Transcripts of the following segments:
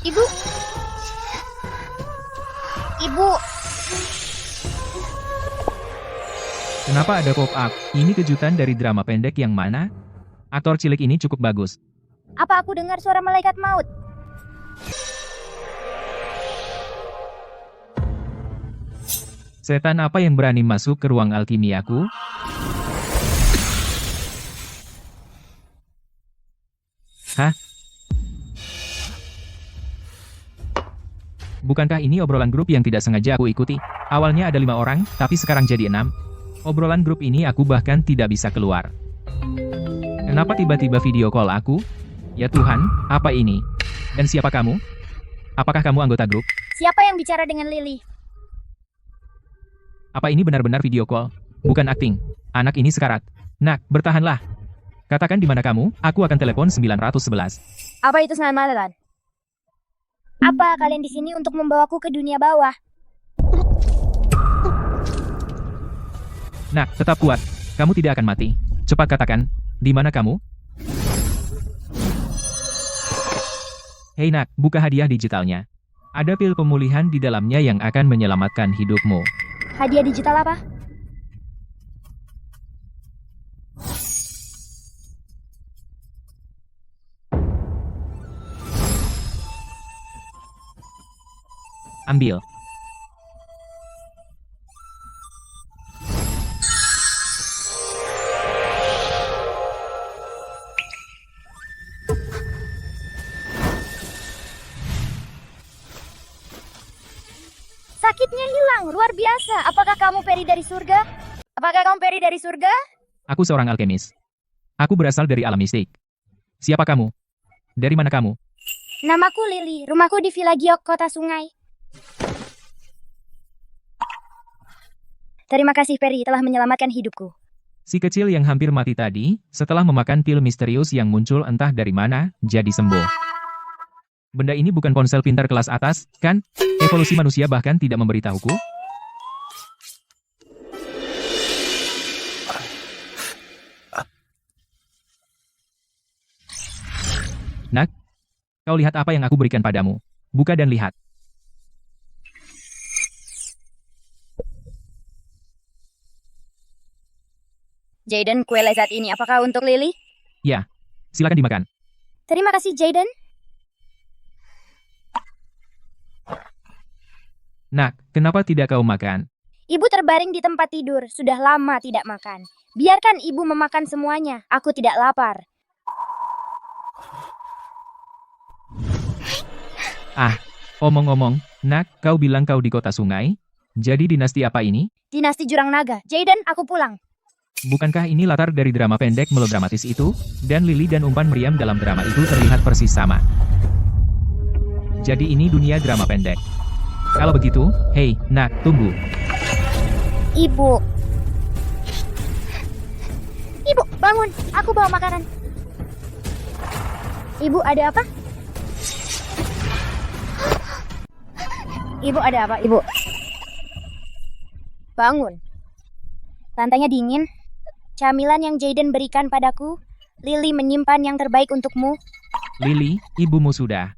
Ibu, ibu, Kenapa ada pop-up? Ini kejutan dari drama pendek yang mana? Aktor cilik ini cukup bagus. apa aku dengar suara malaikat maut? Setan apa yang berani masuk ke ruang alkimiaku? Hah? Bukankah ini obrolan grup yang tidak sengaja aku ikuti? Awalnya ada 5 orang, tapi sekarang jadi 6. Obrolan grup ini aku bahkan tidak bisa keluar. Kenapa tiba-tiba video call aku? Ya Tuhan, apa ini? Dan siapa kamu? Apakah kamu anggota grup? Siapa yang bicara dengan Lily? Apa ini benar-benar video call? Bukan akting. Anak ini sekarat. Nak, bertahanlah. Katakan di mana kamu, aku akan telepon 911. Apa itu samalan? Apa kalian di sini untuk membawaku ke dunia bawah? Nak, tetap kuat. Kamu tidak akan mati. Cepat katakan, di mana kamu? Hei nak, buka hadiah digitalnya. Ada pil pemulihan di dalamnya yang akan menyelamatkan hidupmu. Hadiah digital apa? Ambil. Sakitnya hilang, luar biasa. Apakah kamu peri dari surga? Apakah kamu peri dari surga? Aku seorang alkemis. Aku berasal dari alam mistik. Siapa kamu? Dari mana kamu? Namaku Lily, rumahku di Villa Giok, kota sungai. Terima kasih Peri telah menyelamatkan hidupku. Si kecil yang hampir mati tadi, setelah memakan pil misterius yang muncul entah dari mana, jadi sembuh. Benda ini bukan ponsel pintar kelas atas, kan? Evolusi manusia bahkan tidak memberitahuku? Nak, kau lihat apa yang aku berikan padamu. Buka dan lihat. Jaden, kue lezat ini apakah untuk Lily? Ya, silakan dimakan. Terima kasih Jaden. Nak, kenapa tidak kau makan? Ibu terbaring di tempat tidur, sudah lama tidak makan. Biarkan ibu memakan semuanya, aku tidak lapar. Ah, omong-omong, nak, kau bilang kau di kota sungai? Jadi dinasti apa ini? Dinasti Jurang Naga. Jaden, aku pulang. Bukankah ini latar dari drama pendek melodramatis itu? Dan Lily dan umpan meriam dalam drama itu terlihat persis sama. Jadi ini dunia drama pendek. Kalau begitu, hei, nak, tunggu. Ibu. Ibu, bangun. Aku bawa makanan. Ibu, ada apa? Ibu, ada apa, Ibu? Bangun. Lantainya dingin. Camilan yang Jaden berikan padaku. Lily menyimpan yang terbaik untukmu. Lily, ibumu sudah.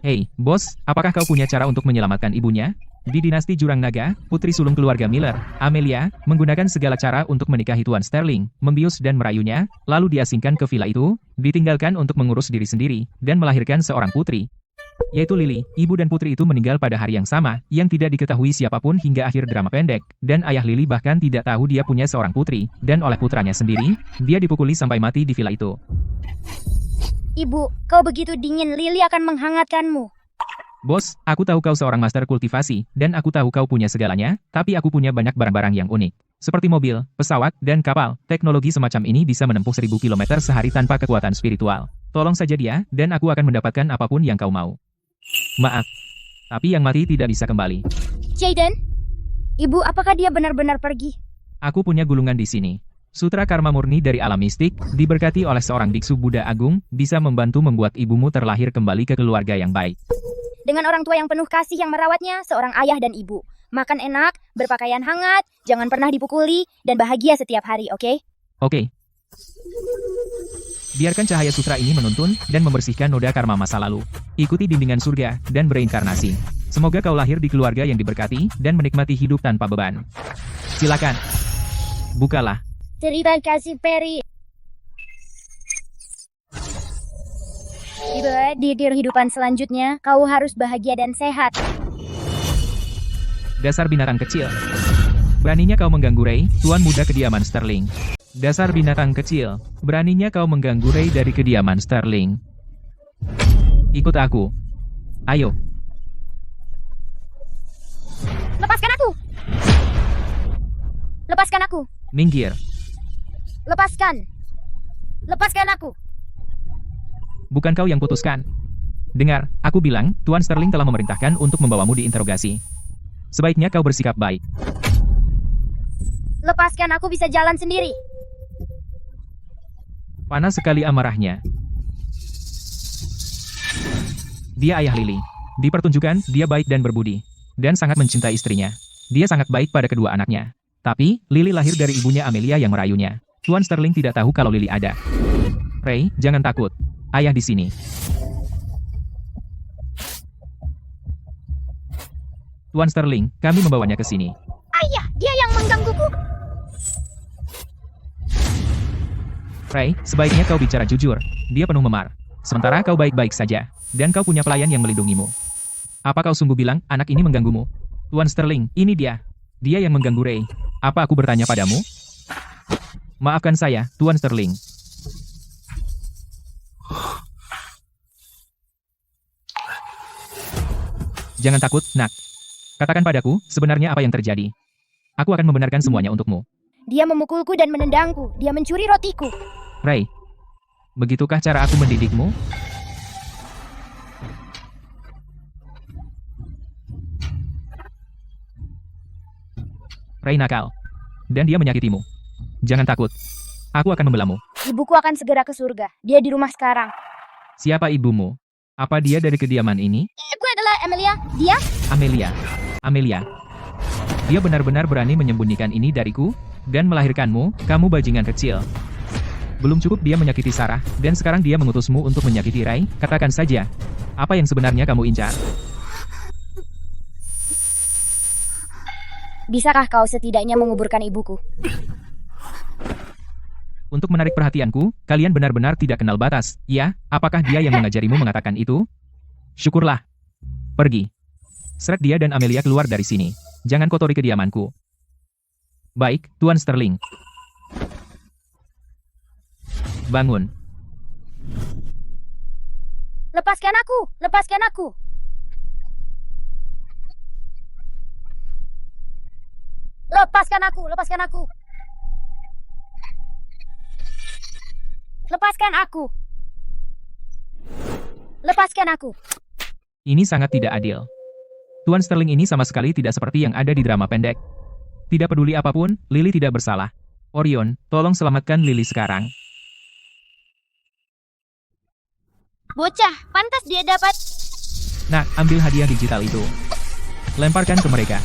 Hei, bos, apakah kau punya cara untuk menyelamatkan ibunya? Di dinasti Jurang Naga, putri sulung keluarga Miller, Amelia, menggunakan segala cara untuk menikahi Tuan Sterling, membius dan merayunya, lalu diasingkan ke villa itu, ditinggalkan untuk mengurus diri sendiri, dan melahirkan seorang putri. Yaitu Lily, ibu dan putri itu meninggal pada hari yang sama, yang tidak diketahui siapapun hingga akhir drama pendek, dan ayah Lily bahkan tidak tahu dia punya seorang putri, dan oleh putranya sendiri, dia dipukuli sampai mati di villa itu. Ibu, kau begitu dingin, Lily akan menghangatkanmu. Bos, aku tahu kau seorang master kultivasi, dan aku tahu kau punya segalanya, tapi aku punya banyak barang-barang yang unik. Seperti mobil, pesawat, dan kapal, teknologi semacam ini bisa menempuh 1000 km sehari tanpa kekuatan spiritual. Tolong saja dia, dan aku akan mendapatkan apapun yang kau mau. Maaf, tapi yang mati tidak bisa kembali. Jaden, Ibu, apakah dia benar-benar pergi? Aku punya gulungan di sini. Sutra Karma Murni dari alam mistik, diberkati oleh seorang biksu Buddha Agung, bisa membantu membuat ibumu terlahir kembali ke keluarga yang baik. Dengan orang tua yang penuh kasih yang merawatnya, seorang ayah dan ibu. Makan enak, berpakaian hangat, jangan pernah dipukuli, dan bahagia setiap hari, oke? Oke. Biarkan cahaya sutra ini menuntun dan membersihkan noda karma masa lalu. Ikuti bimbingan surga dan bereinkarnasi. Semoga kau lahir di keluarga yang diberkati dan menikmati hidup tanpa beban. Silakan. Bukalah. Terima kasih, Peri. Di kehidupan selanjutnya, kau harus bahagia dan sehat. Dasar binatang kecil. Beraninya kau mengganggu Ray, tuan muda kediaman Sterling. Dasar binatang kecil. Beraninya kau mengganggu Ray dari kediaman Sterling. Ikut aku. Ayo. Lepaskan aku! Lepaskan aku! Minggir. Lepaskan! Lepaskan aku! Bukan kau yang putuskan. Dengar, aku bilang, Tuan Sterling telah memerintahkan untuk membawamu diinterogasi. Sebaiknya kau bersikap baik. Lepaskan, aku bisa jalan sendiri. Panas sekali amarahnya. Dia ayah Lily. Dipertunjukkan, dia baik dan berbudi. Dan sangat mencintai istrinya. Dia sangat baik pada kedua anaknya. Tapi, Lily lahir dari ibunya Amelia yang merayunya. Tuan Sterling tidak tahu kalau Lily ada. Ray, jangan takut. Ayah di sini. Tuan Sterling, kami membawanya ke sini. Ayah, dia yang menggangguku. Ray, sebaiknya kau bicara jujur. Dia penuh memar. Sementara kau baik-baik saja. Dan kau punya pelayan yang melindungimu. Apa kau sungguh bilang, anak ini mengganggumu? Tuan Sterling, ini dia. Dia yang mengganggu Ray. Apa aku bertanya padamu? Maafkan saya, Tuan Sterling. Jangan takut, nak. Katakan padaku, sebenarnya apa yang terjadi. Aku akan membenarkan semuanya untukmu. Dia memukulku dan menendangku. Dia mencuri rotiku. Ray, begitukah cara aku mendidikmu? Ray nakal. Dan dia menyakitimu. Jangan takut. Aku akan membelamu. Ibuku akan segera ke surga. Dia di rumah sekarang. Siapa ibumu? Apa dia dari kediaman ini? Ibu adalah Amelia. Dia? Amelia. Dia benar-benar berani menyembunyikan ini dariku, dan melahirkanmu, kamu bajingan kecil. Belum cukup dia menyakiti Sarah, dan sekarang dia mengutusmu untuk menyakiti Ray. Katakan saja, apa yang sebenarnya kamu incar? Bisakah kau setidaknya menguburkan ibuku? Untuk menarik perhatianku, kalian benar-benar tidak kenal batas. Ya, apakah dia yang mengajarimu mengatakan itu? Syukurlah. Pergi. Seret dia dan Amelia keluar dari sini. Jangan kotori kediamanku. Baik, Tuan Sterling. Bangun. Lepaskan aku! Lepaskan aku! Lepaskan aku! Lepaskan aku! Lepaskan aku! Lepaskan aku! Ini sangat tidak adil. Tuan Sterling ini sama sekali tidak seperti yang ada di drama pendek. Tidak peduli apapun, Lily tidak bersalah. Orion, tolong selamatkan Lily sekarang. Bocah, pantas dia dapat... Nah, ambil hadiah digital itu. Lemparkan ke mereka.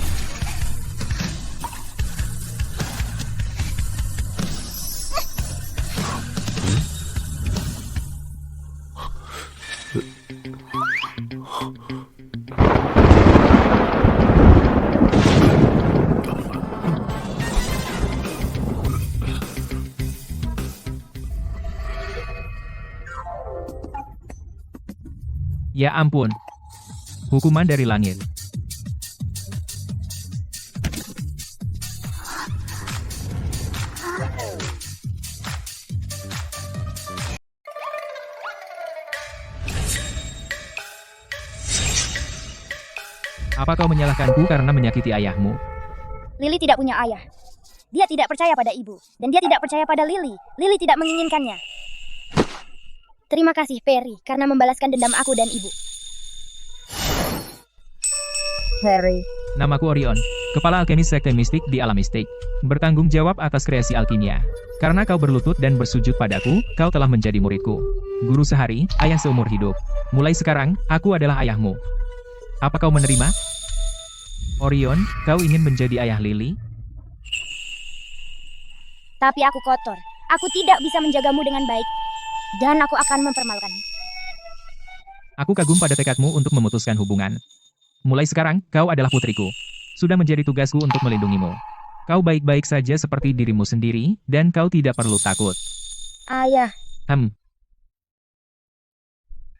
Ya ampun. Hukuman dari langit. Apa kau menyalahkanku karena menyakiti ayahmu? Lily tidak punya ayah. Dia tidak percaya pada ibu. Dan dia tidak percaya pada Lily. Lily tidak menginginkannya. Terima kasih, Perry, karena membalaskan dendam aku dan ibu. Perry. Namaku Orion, kepala alkemis sekte mistik di alam mistik. Bertanggung jawab atas kreasi alkimia. Karena kau berlutut dan bersujud padaku, kau telah menjadi muridku. Guru sehari, ayah seumur hidup. Mulai sekarang, aku adalah ayahmu. Apa kau menerima? Orion, kau ingin menjadi ayah Lily? Tapi aku kotor. Aku tidak bisa menjagamu dengan baik. Dan aku akan mempermalukan. Aku kagum pada tekadmu untuk memutuskan hubungan. Mulai sekarang, kau adalah putriku. Sudah menjadi tugasku untuk melindungimu. Kau baik-baik saja seperti dirimu sendiri, dan kau tidak perlu takut. Ayah,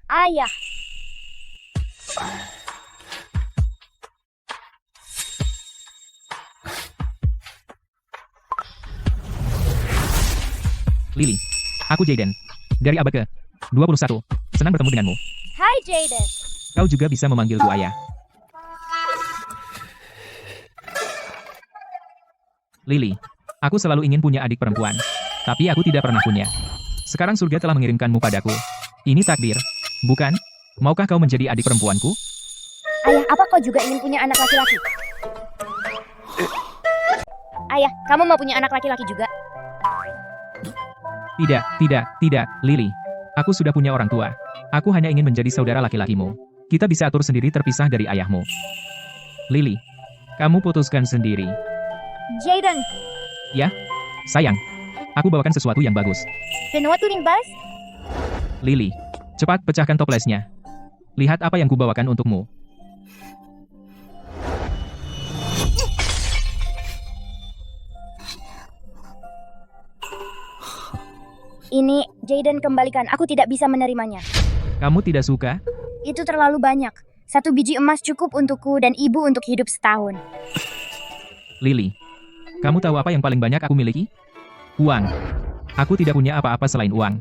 ayah. Lily. Aku Jaden. Dari abad ke-21. Senang bertemu denganmu. Hai Jaden. Kau juga bisa memanggilku ayah. Lily. Aku selalu ingin punya adik perempuan. Tapi aku tidak pernah punya. Sekarang surga telah mengirimkanmu padaku. Ini takdir. Bukan? Maukah kau menjadi adik perempuanku? Ayah, apa kau juga ingin punya anak laki-laki? Ayah, kamu mau punya anak laki-laki juga? Tidak, Lily. Aku sudah punya orang tua. Aku hanya ingin menjadi saudara laki-lakimu. Kita bisa atur sendiri terpisah dari ayahmu. Lily, kamu putuskan sendiri. Jaden, Ya, sayang. Aku bawakan sesuatu yang bagus. penuh turing bas? Lily, cepat pecahkan toplesnya. Lihat apa yang kubawakan untukmu. Ini, Jaden kembalikan. Aku tidak bisa menerimanya. Kamu tidak suka? Itu terlalu banyak. 1 biji emas cukup untukku dan ibu untuk hidup setahun. Lily, kamu tahu apa yang paling banyak aku miliki? Uang. Aku tidak punya apa-apa selain uang.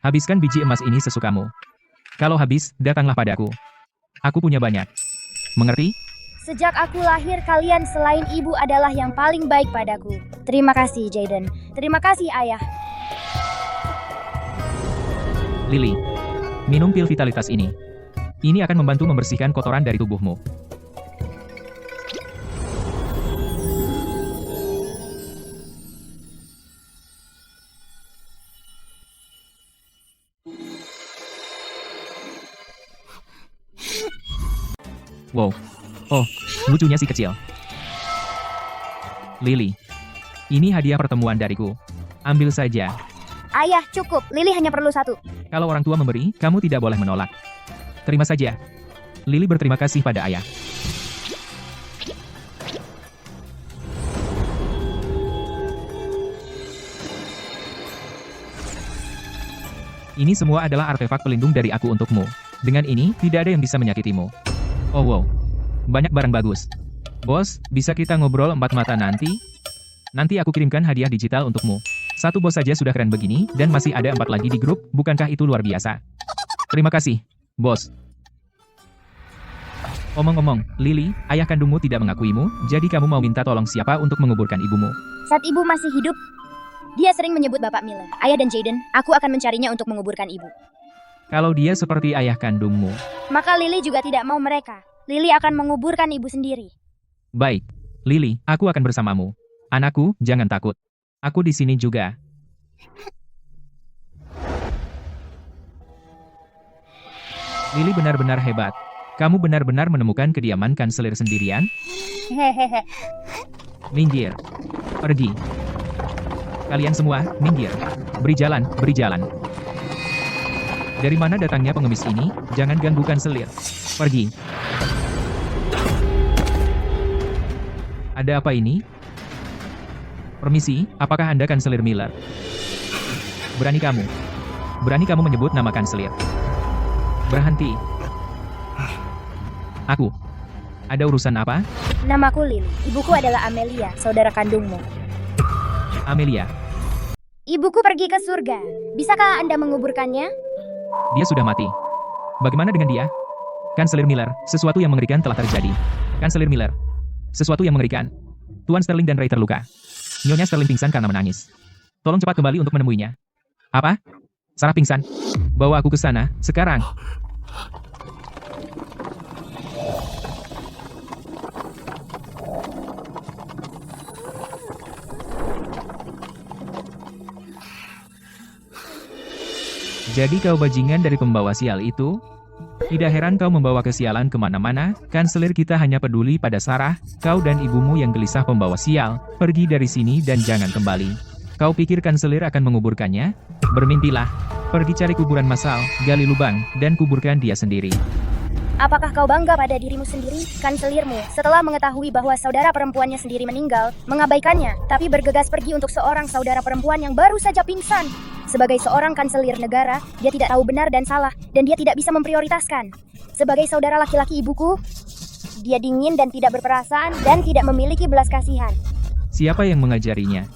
Habiskan biji emas ini sesukamu. Kalau habis, datanglah padaku. Aku punya banyak. Mengerti? Sejak aku lahir, kalian selain ibu adalah yang paling baik padaku. Terima kasih, Jaden. Terima kasih, ayah. Lily, minum pil vitalitas ini. Ini akan membantu membersihkan kotoran dari tubuhmu. Wow. Oh, lucunya si kecil. Lily, ini hadiah pertemuan dariku. Ambil saja. Ayah, cukup. Lily hanya perlu 1. Kalau orang tua memberi, kamu tidak boleh menolak. Terima saja. Lily berterima kasih pada ayah. Ini semua adalah artefak pelindung dari aku untukmu. Dengan ini, tidak ada yang bisa menyakitimu. Oh wow. Banyak barang bagus. Bos, bisa kita ngobrol 4 mata nanti? Nanti aku kirimkan hadiah digital untukmu. 1 bos saja sudah keren begini, dan masih ada 4 lagi di grup, bukankah itu luar biasa? Terima kasih, bos. Omong-omong, Lily, ayah kandungmu tidak mengakuimu, jadi kamu mau minta tolong siapa untuk menguburkan ibumu? Saat ibu masih hidup, dia sering menyebut Bapak Miller. Ayah dan Jaden, aku akan mencarinya untuk menguburkan ibu. Kalau dia seperti ayah kandungmu. Maka Lily juga tidak mau mereka. Lily akan menguburkan ibu sendiri. Baik, Lily, aku akan bersamamu. Anakku, jangan takut. Aku di sini juga. Lily benar-benar hebat. Kamu benar-benar menemukan kediaman kanselir sendirian? Hehehe. Minggir. Pergi. Kalian semua, minggir. Beri jalan, beri jalan. Dari mana datangnya pengemis ini? Jangan ganggu kanselir. Pergi. Ada apa ini? Permisi, apakah Anda kanselir Miller? Berani kamu menyebut nama kanselir. Berhenti. Aku. Ada urusan apa? Namaku Lily. Ibuku adalah Amelia, saudara kandungmu. Amelia. Ibuku pergi ke surga. Bisakah Anda menguburkannya? Dia sudah mati. Bagaimana dengan dia? Kanselir Miller, sesuatu yang mengerikan telah terjadi. Kanselir Miller. Sesuatu yang mengerikan. Tuan Sterling dan Ray terluka. Nyonya Sterling pingsan karena menangis. Tolong cepat kembali untuk menemuinya. Apa? Sarah pingsan? Bawa aku ke sana, sekarang. Jadi kau bajingan dari pembawa sial itu? Tidak heran kau membawa kesialan kemana-mana, kanselir kita hanya peduli pada Sarah, kau dan ibumu yang gelisah pembawa sial, pergi dari sini dan jangan kembali. Kau pikir kanselir akan menguburkannya? Bermimpilah. Pergi cari kuburan massal, gali lubang, dan kuburkan dia sendiri. Apakah kau bangga pada dirimu sendiri? Kanselirmu, setelah mengetahui bahwa saudara perempuannya sendiri meninggal, mengabaikannya, tapi bergegas pergi untuk seorang saudara perempuan yang baru saja pingsan. Sebagai seorang kanselir negara, dia tidak tahu benar dan salah, dan dia tidak bisa memprioritaskan. Sebagai saudara laki-laki ibuku, dia dingin dan tidak berperasaan, dan tidak memiliki belas kasihan. Siapa yang mengajarinya?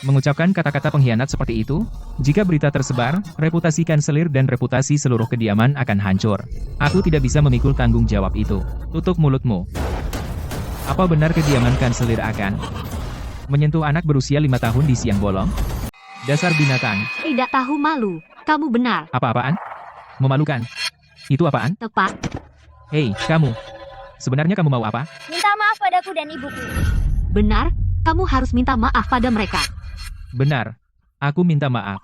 Mengucapkan kata-kata pengkhianat seperti itu? Jika berita tersebar, reputasi kanselir dan reputasi seluruh kediaman akan hancur. Aku tidak bisa memikul tanggung jawab itu. Tutup mulutmu. Apa benar kediaman kanselir akan menyentuh anak berusia 5 tahun di siang bolong? Dasar binatang. Tidak tahu malu. Kamu benar. Apa-apaan? Memalukan. Itu apaan? Tepat. Hei, kamu. Sebenarnya kamu mau apa? Minta maaf padaku dan ibuku. Benar, kamu harus minta maaf pada mereka. Benar. Aku minta maaf.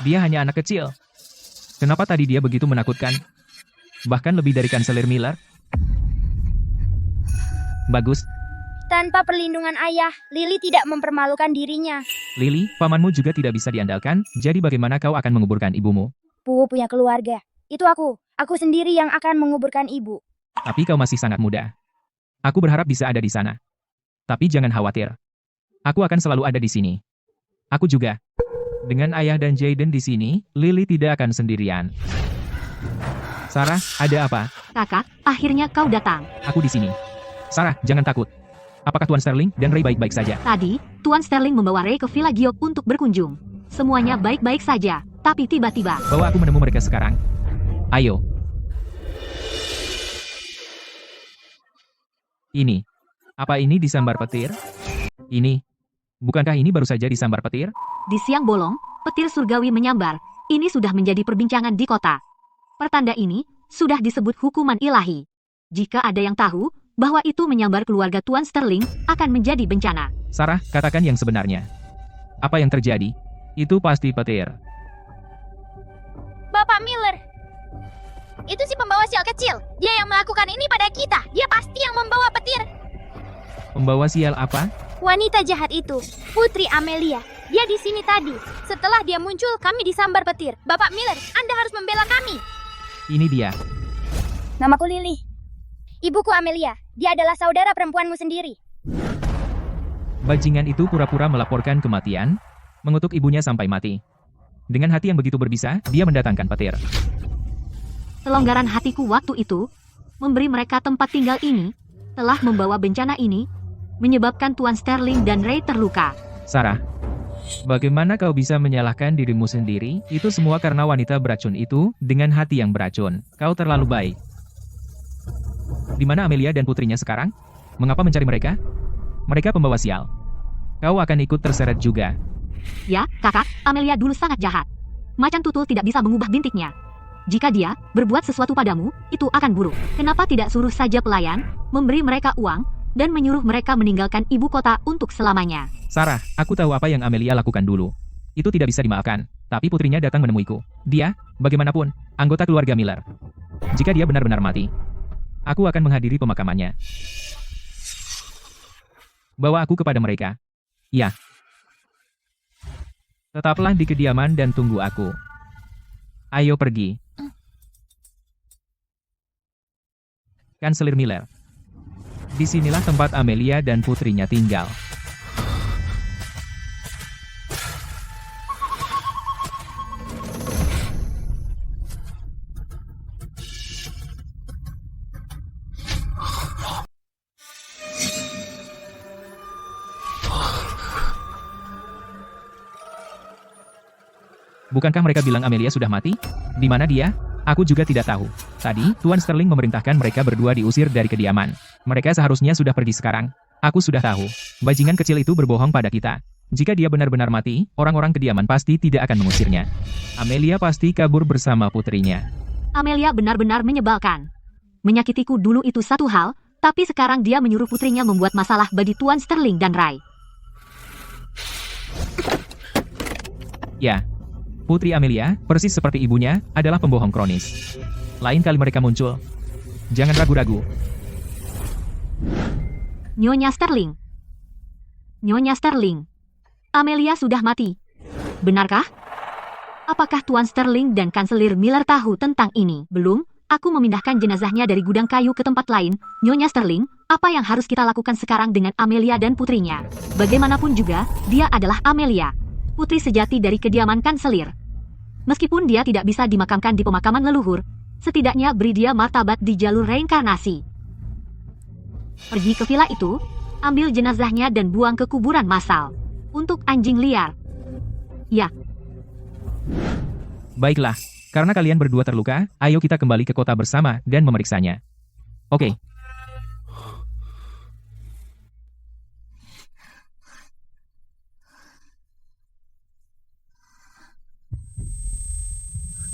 Dia hanya anak kecil. Kenapa tadi dia begitu menakutkan? Bahkan lebih dari kanselir Miller. Bagus. Tanpa perlindungan ayah, Lily tidak mempermalukan dirinya. Lily, pamanmu juga tidak bisa diandalkan, jadi bagaimana kau akan menguburkan ibumu? Pu punya keluarga. Itu aku. Aku sendiri yang akan menguburkan ibu. Tapi kau masih sangat muda. Aku berharap bisa ada di sana. Tapi jangan khawatir. Aku akan selalu ada di sini. Aku juga. Dengan ayah dan Jaden di sini, Lily tidak akan sendirian. Sarah, ada apa? Kakak, akhirnya kau datang. Aku di sini. Sarah, jangan takut. Apakah Tuan Sterling dan Ray baik-baik saja? Tadi, Tuan Sterling membawa Ray ke Villa Giok untuk berkunjung. Semuanya baik-baik saja, tapi tiba-tiba... Bawa aku menemu mereka sekarang. Ayo. Ini. Apa ini disambar petir? Ini. Bukankah ini baru saja disambar petir? Di siang bolong, petir surgawi menyambar. Ini sudah menjadi perbincangan di kota. Pertanda ini sudah disebut hukuman ilahi. Jika ada yang tahu bahwa itu menyambar keluarga Tuan Sterling, akan menjadi bencana. Sarah, katakan yang sebenarnya. Apa yang terjadi? Itu pasti petir. Bapak Miller. Itu si pembawa sial kecil. Dia yang melakukan ini pada kita. Dia pasti yang membawa petir. Pembawa sial apa? Wanita jahat itu, Putri Amelia. Dia di sini tadi. Setelah dia muncul, kami disambar petir. Bapak Miller, Anda harus membela kami. Ini dia. Namaku Lily. Ibuku Amelia. Dia adalah saudara perempuanmu sendiri. Bajingan itu pura-pura melaporkan kematian, mengutuk ibunya sampai mati. Dengan hati yang begitu berbisa, dia mendatangkan petir. Kelonggaran hatiku waktu itu, memberi mereka tempat tinggal ini, telah membawa bencana ini, menyebabkan Tuan Sterling dan Ray terluka. Sarah, bagaimana kau bisa menyalahkan dirimu sendiri? Itu semua karena wanita beracun itu, dengan hati yang beracun. Kau terlalu baik. Di mana Amelia dan putrinya sekarang? Mengapa mencari mereka? Mereka pembawa sial. Kau akan ikut terseret juga. Ya, kakak, Amelia dulu sangat jahat. Macan tutul tidak bisa mengubah bintiknya. Jika dia berbuat sesuatu padamu, itu akan buruk. Kenapa tidak suruh saja pelayan, memberi mereka uang, dan menyuruh mereka meninggalkan ibu kota untuk selamanya? Sarah, aku tahu apa yang Amelia lakukan dulu. Itu tidak bisa dimaafkan. Tapi putrinya datang menemuiku. Dia, bagaimanapun, anggota keluarga Miller. Jika dia benar-benar mati, aku akan menghadiri pemakamannya. Bawa aku kepada mereka. Ya. Tetaplah di kediaman dan tunggu aku. Ayo pergi. Kanselir Miller. Disinilah tempat Amelia dan putrinya tinggal. Bukankah mereka bilang Amelia sudah mati? Di mana dia? Aku juga tidak tahu. Tadi, Tuan Sterling memerintahkan mereka berdua diusir dari kediaman. Mereka seharusnya sudah pergi sekarang. Aku sudah tahu. Bajingan kecil itu berbohong pada kita. Jika dia benar-benar mati, orang-orang kediaman pasti tidak akan mengusirnya. Amelia pasti kabur bersama putrinya. Amelia benar-benar menyebalkan. Menyakitiku dulu itu satu hal, tapi sekarang dia menyuruh putrinya membuat masalah bagi Tuan Sterling dan Ray. Ya. Putri Amelia, persis seperti ibunya, adalah pembohong kronis. Lain kali mereka muncul, jangan ragu-ragu. Nyonya Sterling, Nyonya Sterling. Amelia sudah mati. Benarkah? Apakah Tuan Sterling dan Kanselir Miller tahu tentang ini? Belum, aku memindahkan jenazahnya dari gudang kayu ke tempat lain. Nyonya Sterling, apa yang harus kita lakukan sekarang dengan Amelia dan putrinya? Bagaimanapun juga, dia adalah Amelia, putri sejati dari kediaman Kanselir. Meskipun dia tidak bisa dimakamkan di pemakaman leluhur, setidaknya beri dia martabat di jalur reinkarnasi. Pergi ke villa itu, ambil jenazahnya dan buang ke kuburan massal. Untuk anjing liar. Ya, Baiklah, karena kalian berdua terluka, ayo kita kembali ke kota bersama dan memeriksanya. Oke.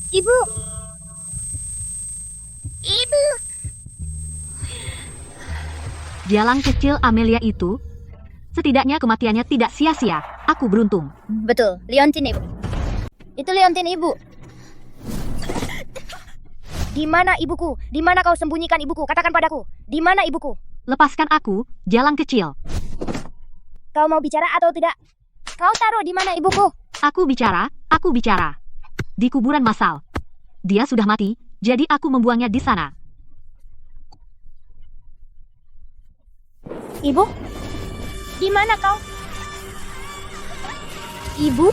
Ibu! Ibu! jalang kecil Amelia itu, setidaknya kematiannya tidak sia-sia. Aku beruntung. Betul, Leontine, Ibu. Itu Leontine, Ibu. Di mana ibuku? Di mana kau sembunyikan ibuku? Katakan padaku. Di mana ibuku? Lepaskan aku, jalang kecil. Kau mau bicara atau tidak? Kau taruh di mana ibuku? Aku bicara. Di kuburan massal. Dia sudah mati, jadi aku membuangnya di sana. Ibu? Di mana kau? Ibu?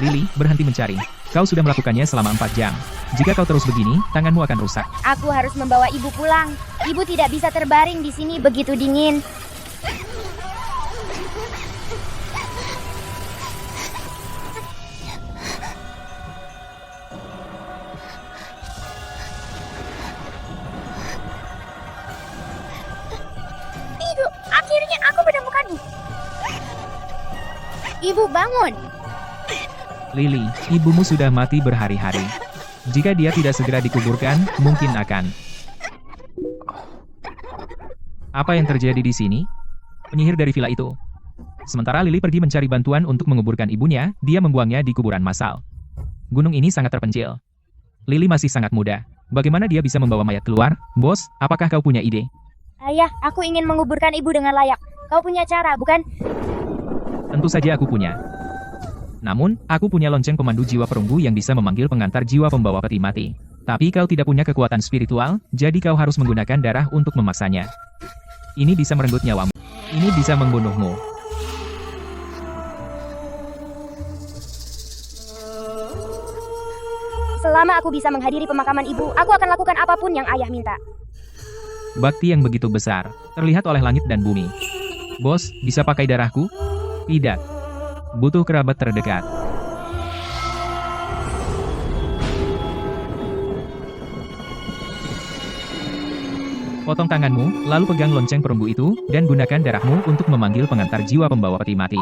Lily, berhenti mencari. Kau sudah melakukannya selama 4 jam. Jika kau terus begini, tanganmu akan rusak. Aku harus membawa ibu pulang. Ibu tidak bisa terbaring di sini begitu dingin. Ibu, akhirnya aku menemukanmu. Ibu, bangun. Lily, ibumu sudah mati berhari-hari. Jika dia tidak segera dikuburkan, mungkin akan. Apa yang terjadi di sini? Penyihir dari villa itu. Sementara Lily pergi mencari bantuan untuk menguburkan ibunya, dia membuangnya di kuburan massal. Gunung ini sangat terpencil. Lily masih sangat muda. Bagaimana dia bisa membawa mayat keluar? Bos, apakah kau punya ide? Ayah, aku ingin menguburkan ibu dengan layak. Kau punya cara, bukan? Tentu saja aku punya. Namun, aku punya lonceng pemandu jiwa perunggu yang bisa memanggil pengantar jiwa pembawa peti mati. Tapi kau tidak punya kekuatan spiritual, jadi kau harus menggunakan darah untuk memaksanya. Ini bisa merenggut nyawamu. Ini bisa membunuhmu. Selama aku bisa menghadiri pemakaman ibu, aku akan lakukan apapun yang ayah minta. Bakti yang begitu besar, terlihat oleh langit dan bumi. Bos, bisa pakai darahku? Tidak. Butuh kerabat terdekat. Potong tanganmu, lalu pegang lonceng perunggu itu, dan gunakan darahmu untuk memanggil pengantar jiwa pembawa peti mati.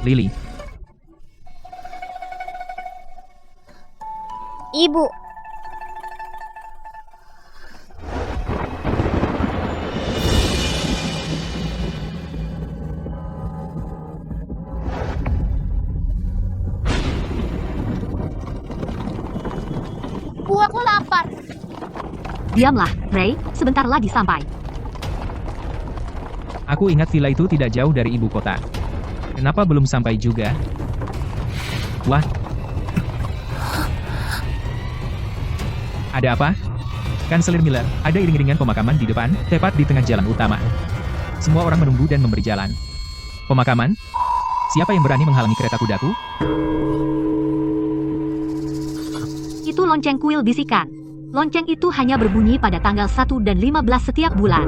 Lily, Ibu. Bu, aku lapar. Diamlah, Ray, sebentar lagi sampai. aku ingat villa itu tidak jauh dari ibu kota. Kenapa belum sampai juga? Wah. Ada apa? Kanselir Miller, ada iring-iringan pemakaman di depan, tepat di tengah jalan utama. Semua orang menunggu dan memberi jalan. Pemakaman? Siapa yang berani menghalangi kereta kudaku? Itu lonceng kuil bisikan. Lonceng itu hanya berbunyi pada tanggal 1 dan 15 setiap bulan.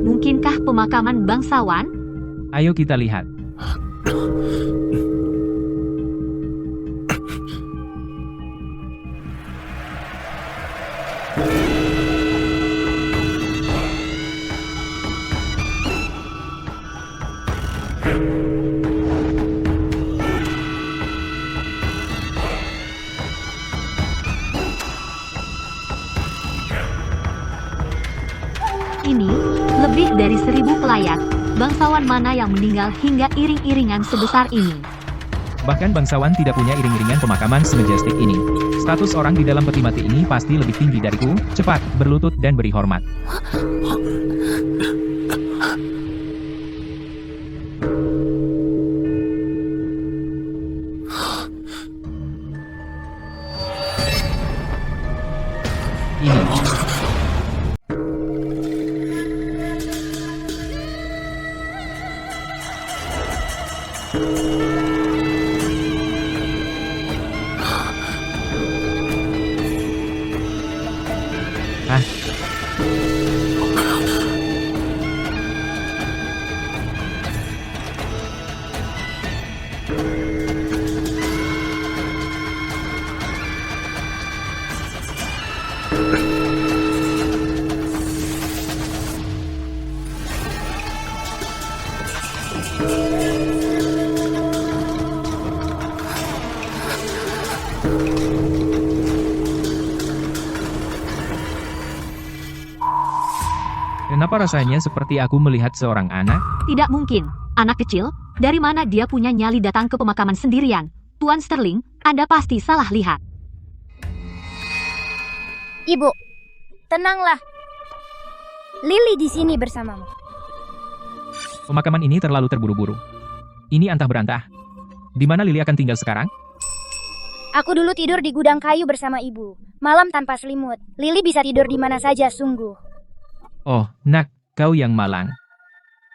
Mungkinkah pemakaman bangsawan? Ayo kita lihat. layak, bangsawan mana yang meninggal hingga iring-iringan sebesar ini. Bahkan bangsawan tidak punya iring-iringan pemakaman semajestik ini. Status orang di dalam peti mati ini pasti lebih tinggi dariku. Cepat, berlutut dan beri hormat. Ini. Hah? Kenapa rasanya seperti aku melihat seorang anak? Tidak mungkin. Anak kecil, dari mana dia punya nyali datang ke pemakaman sendirian? Tuan Sterling, Anda pasti salah lihat. Ibu, tenanglah. Lily di sini bersamamu. Pemakaman ini terlalu terburu-buru. Ini antah berantah. Di mana Lily akan tinggal sekarang? Aku dulu tidur di gudang kayu bersama ibu. Malam tanpa selimut. Lily bisa tidur di mana saja, sungguh. Oh, Nak, kau yang malang.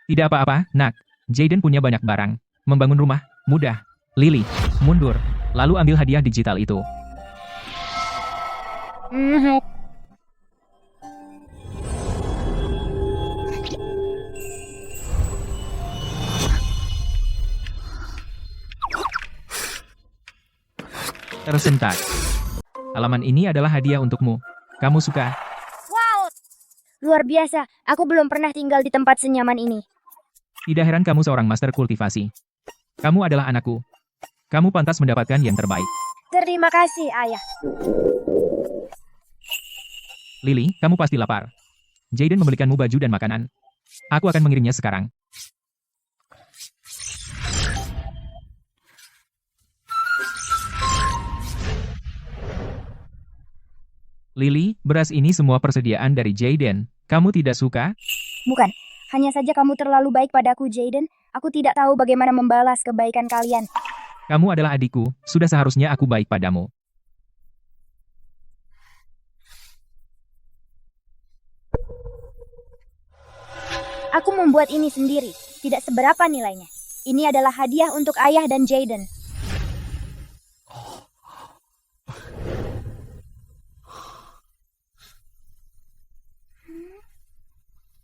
Tidak apa-apa, Nak. Jaden punya banyak barang. Membangun rumah, mudah. Lily, mundur. Lalu ambil hadiah digital itu. Tersentak. Halaman ini adalah hadiah untukmu. Kamu suka? Wow, luar biasa. Aku belum pernah tinggal di tempat senyaman ini. Tidak heran kamu seorang master kultivasi. Kamu adalah anakku. Kamu pantas mendapatkan yang terbaik. Terima kasih, Ayah. Lily, kamu pasti lapar. Jaden membelikanmu baju dan makanan. Aku akan mengirimnya sekarang. Lily, beras ini semua persediaan dari Jaden. Kamu tidak suka? Bukan, hanya saja kamu terlalu baik padaku, Jaden. Aku tidak tahu bagaimana membalas kebaikan kalian. Kamu adalah adikku, sudah seharusnya aku baik padamu. Aku membuat ini sendiri, tidak seberapa nilainya. Ini adalah hadiah untuk Ayah dan Jaden.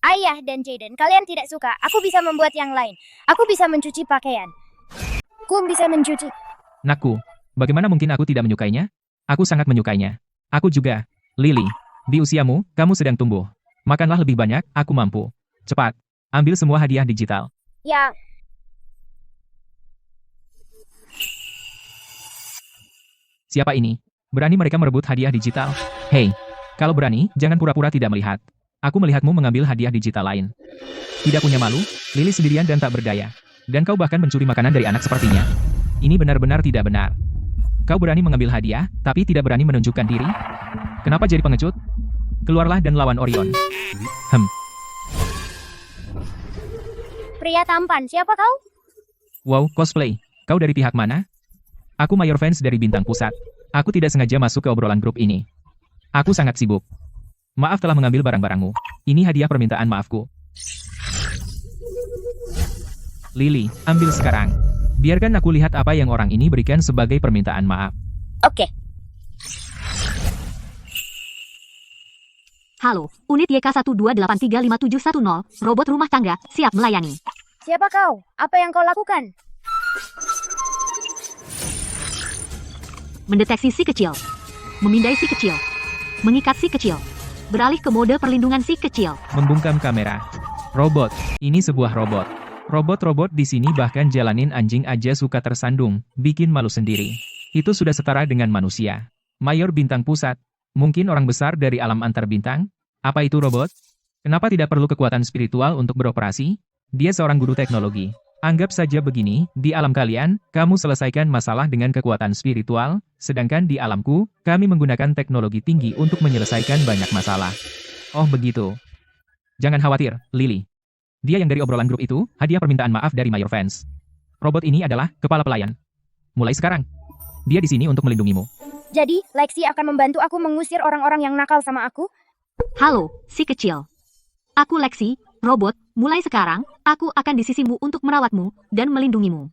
Ayah dan Jaden, kalian tidak suka. Aku bisa membuat yang lain. Aku bisa mencuci pakaian. Aku bisa mencuci. Nakku, bagaimana mungkin aku tidak menyukainya? Aku sangat menyukainya. Aku juga. Lily, di usiamu, kamu sedang tumbuh. Makanlah lebih banyak, aku mampu. Cepat, ambil semua hadiah digital. Ya, Siapa ini? Berani mereka merebut hadiah digital? Hei, kalau berani, jangan pura-pura tidak melihat. Aku melihatmu mengambil hadiah digital lain. Tidak punya malu, Lily sendirian dan tak berdaya. Dan kau bahkan mencuri makanan dari anak sepertinya. Ini benar-benar tidak benar. Kau berani mengambil hadiah, tapi tidak berani menunjukkan diri? Kenapa jadi pengecut? Keluarlah dan lawan Orion. pria tampan. Siapa kau? Wow, cosplay. Kau dari pihak mana? Aku mayor fans dari Bintang Pusat. Aku tidak sengaja masuk ke obrolan grup ini. Aku sangat sibuk. Maaf telah mengambil barang-barangmu. Ini hadiah permintaan maafku. Lily, ambil sekarang. Biarkan aku lihat apa yang orang ini berikan sebagai permintaan maaf. Oke. Halo, unit YK128357110, robot rumah tangga, siap melayani. Siapa kau? Apa yang kau lakukan? Mendeteksi si kecil. Memindai si kecil. Mengikat si kecil. Beralih ke mode perlindungan si kecil. Membungkam kamera. Robot. Ini sebuah robot. Robot-robot di sini bahkan jalanin anjing aja suka tersandung, bikin malu sendiri. Itu sudah setara dengan manusia. Mayor Bintang Pusat. Mungkin orang besar dari alam antar bintang? Apa itu robot? Kenapa tidak perlu kekuatan spiritual untuk beroperasi? Dia seorang guru teknologi. Anggap saja begini, di alam kalian, kamu selesaikan masalah dengan kekuatan spiritual, sedangkan di alamku, kami menggunakan teknologi tinggi untuk menyelesaikan banyak masalah. Oh begitu. Jangan khawatir, Lily. Dia yang dari obrolan grup itu, hadiah permintaan maaf dari Mayor Fans. Robot ini adalah kepala pelayan. Mulai sekarang, dia di sini untuk melindungimu. Jadi, Lexi akan membantu aku mengusir orang-orang yang nakal sama aku? Halo, si kecil. Aku Lexi, robot, mulai sekarang, aku akan di sisimu untuk merawatmu dan melindungimu.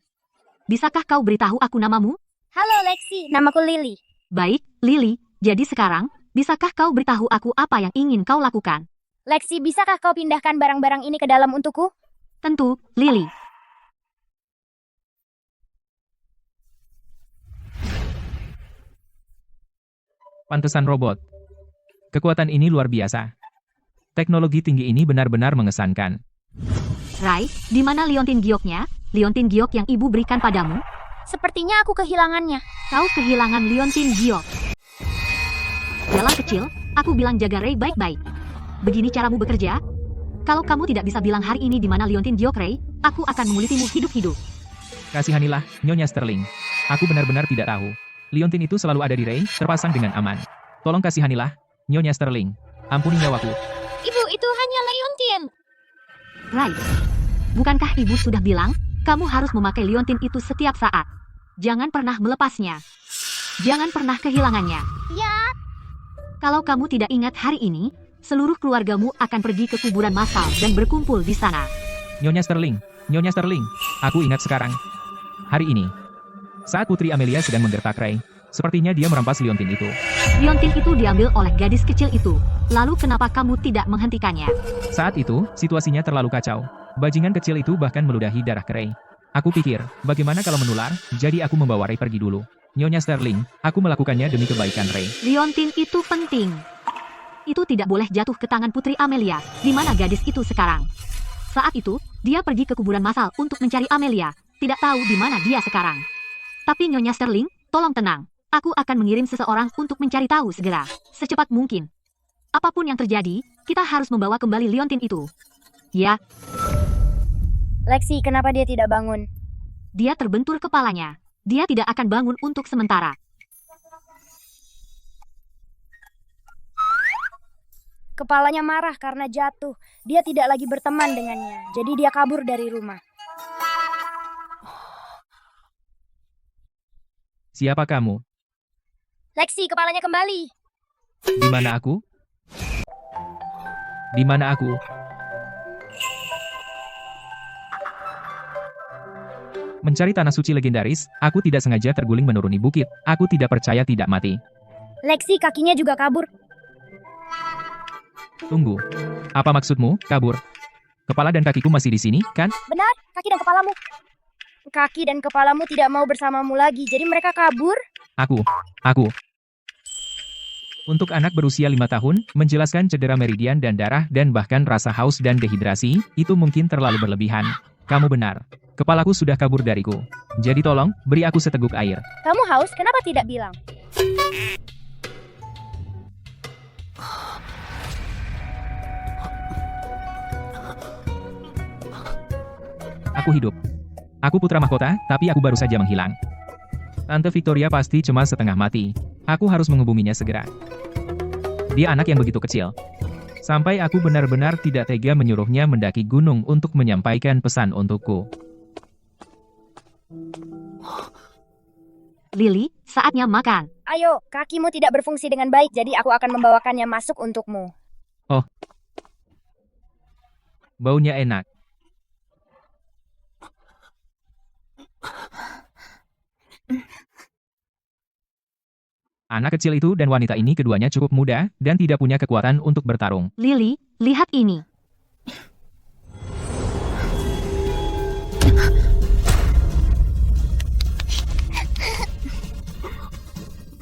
Bisakah kau beritahu aku namamu? Halo Lexi, namaku Lily. Baik, Lily, jadi sekarang, bisakah kau beritahu aku apa yang ingin kau lakukan? Lexi, bisakah kau pindahkan barang-barang ini ke dalam untukku? Tentu, Lily. Pantesan robot. Kekuatan ini luar biasa. Teknologi tinggi ini benar-benar mengesankan. Rai, di mana Liontin Gioknya? Liontin Giok yang ibu berikan padamu? Sepertinya aku kehilangannya. Kau kehilangan Liontin Giok. Jalan kecil, aku bilang jaga Ray baik-baik. Begini caramu bekerja? Kalau kamu tidak bisa bilang hari ini di mana Liontin Giok Ray, aku akan mengulitimu hidup-hidup. Kasihanilah, Nyonya Sterling. Aku benar-benar tidak tahu. Liontin itu selalu ada di Ray, terpasang dengan aman. Tolong kasihanilah, Nyonya Sterling. Ampuni nyawaku. Ibu, itu hanya Liontin. Ray, bukankah ibu sudah bilang, kamu harus memakai Liontin itu setiap saat? Jangan pernah melepasnya. Jangan pernah kehilangannya. Ya. Kalau kamu tidak ingat hari ini, seluruh keluargamu akan pergi ke kuburan massal dan berkumpul di sana. Nyonya Sterling, Nyonya Sterling. Aku ingat sekarang. Hari ini, saat Putri Amelia sedang menggertak Ray, sepertinya dia merampas Liontin itu. Liontin itu diambil oleh gadis kecil itu. Lalu kenapa kamu tidak menghentikannya? Saat itu, situasinya terlalu kacau. Bajingan kecil itu bahkan meludahi darah ke Ray. Aku pikir, bagaimana kalau menular, jadi aku membawa Ray pergi dulu. Nyonya Sterling, aku melakukannya demi kebaikan Ray. Liontin itu penting. Itu tidak boleh jatuh ke tangan Putri Amelia. Di mana gadis itu sekarang? Saat itu, dia pergi ke kuburan massal untuk mencari Amelia. Tidak tahu di mana dia sekarang. Tapi Nyonya Sterling, tolong tenang. Aku akan mengirim seseorang untuk mencari tahu segera. Secepat mungkin. Apapun yang terjadi, kita harus membawa kembali Liontin itu. Ya, Lexi, kenapa dia tidak bangun? dia terbentur kepalanya. Dia tidak akan bangun untuk sementara. Kepalanya marah karena jatuh. Dia tidak lagi berteman dengannya. Jadi dia kabur dari rumah. Siapa kamu? Lexi, kepalanya kembali. Di mana aku? Di mana aku? Mencari tanah suci legendaris, aku tidak sengaja terguling menuruni bukit. Aku tidak percaya tidak mati. Lexi, kakinya juga kabur. Tunggu. Apa maksudmu, kabur? Kepala dan kakiku masih di sini, kan? Benar, kaki dan kepalamu. Kaki dan kepalamu tidak mau bersamamu lagi, jadi mereka kabur. Aku. Untuk anak berusia 5 tahun, menjelaskan cedera meridian dan darah dan bahkan rasa haus dan dehidrasi, itu mungkin terlalu berlebihan. Kamu benar. Kepalaku sudah kabur dariku. Jadi tolong, beri aku seteguk air. Kamu haus, kenapa tidak bilang? Aku hidup. Aku putra mahkota, tapi aku baru saja menghilang. Tante Victoria pasti cemas setengah mati. Aku harus menghubunginya segera. Dia anak yang begitu kecil. Sampai aku benar-benar tidak tega menyuruhnya mendaki gunung untuk menyampaikan pesan untukku. Lily, saatnya makan. Ayo, kakimu tidak berfungsi dengan baik, jadi aku akan membawakannya masuk untukmu. Baunya enak. Anak kecil itu dan wanita ini keduanya cukup muda dan tidak punya kekuatan untuk bertarung. Lily, lihat ini.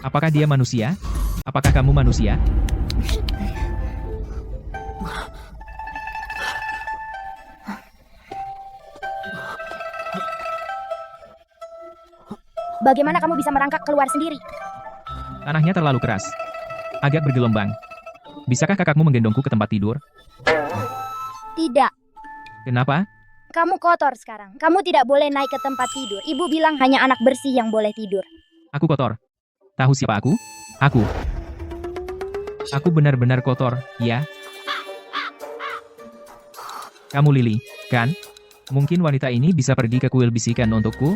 Apakah dia manusia? Apakah kamu manusia? Bagaimana kamu bisa merangkak keluar sendiri? Tanahnya terlalu keras. Agak bergelombang. Bisakah kakakmu menggendongku ke tempat tidur? Tidak. Kenapa? Kamu kotor sekarang. Kamu tidak boleh naik ke tempat tidur. Ibu bilang hanya anak bersih yang boleh tidur. Aku kotor. Tahu siapa aku? Aku. Aku benar-benar kotor, ya? Kamu Lily, kan? Mungkin wanita ini bisa pergi ke kuil bisikan untukku?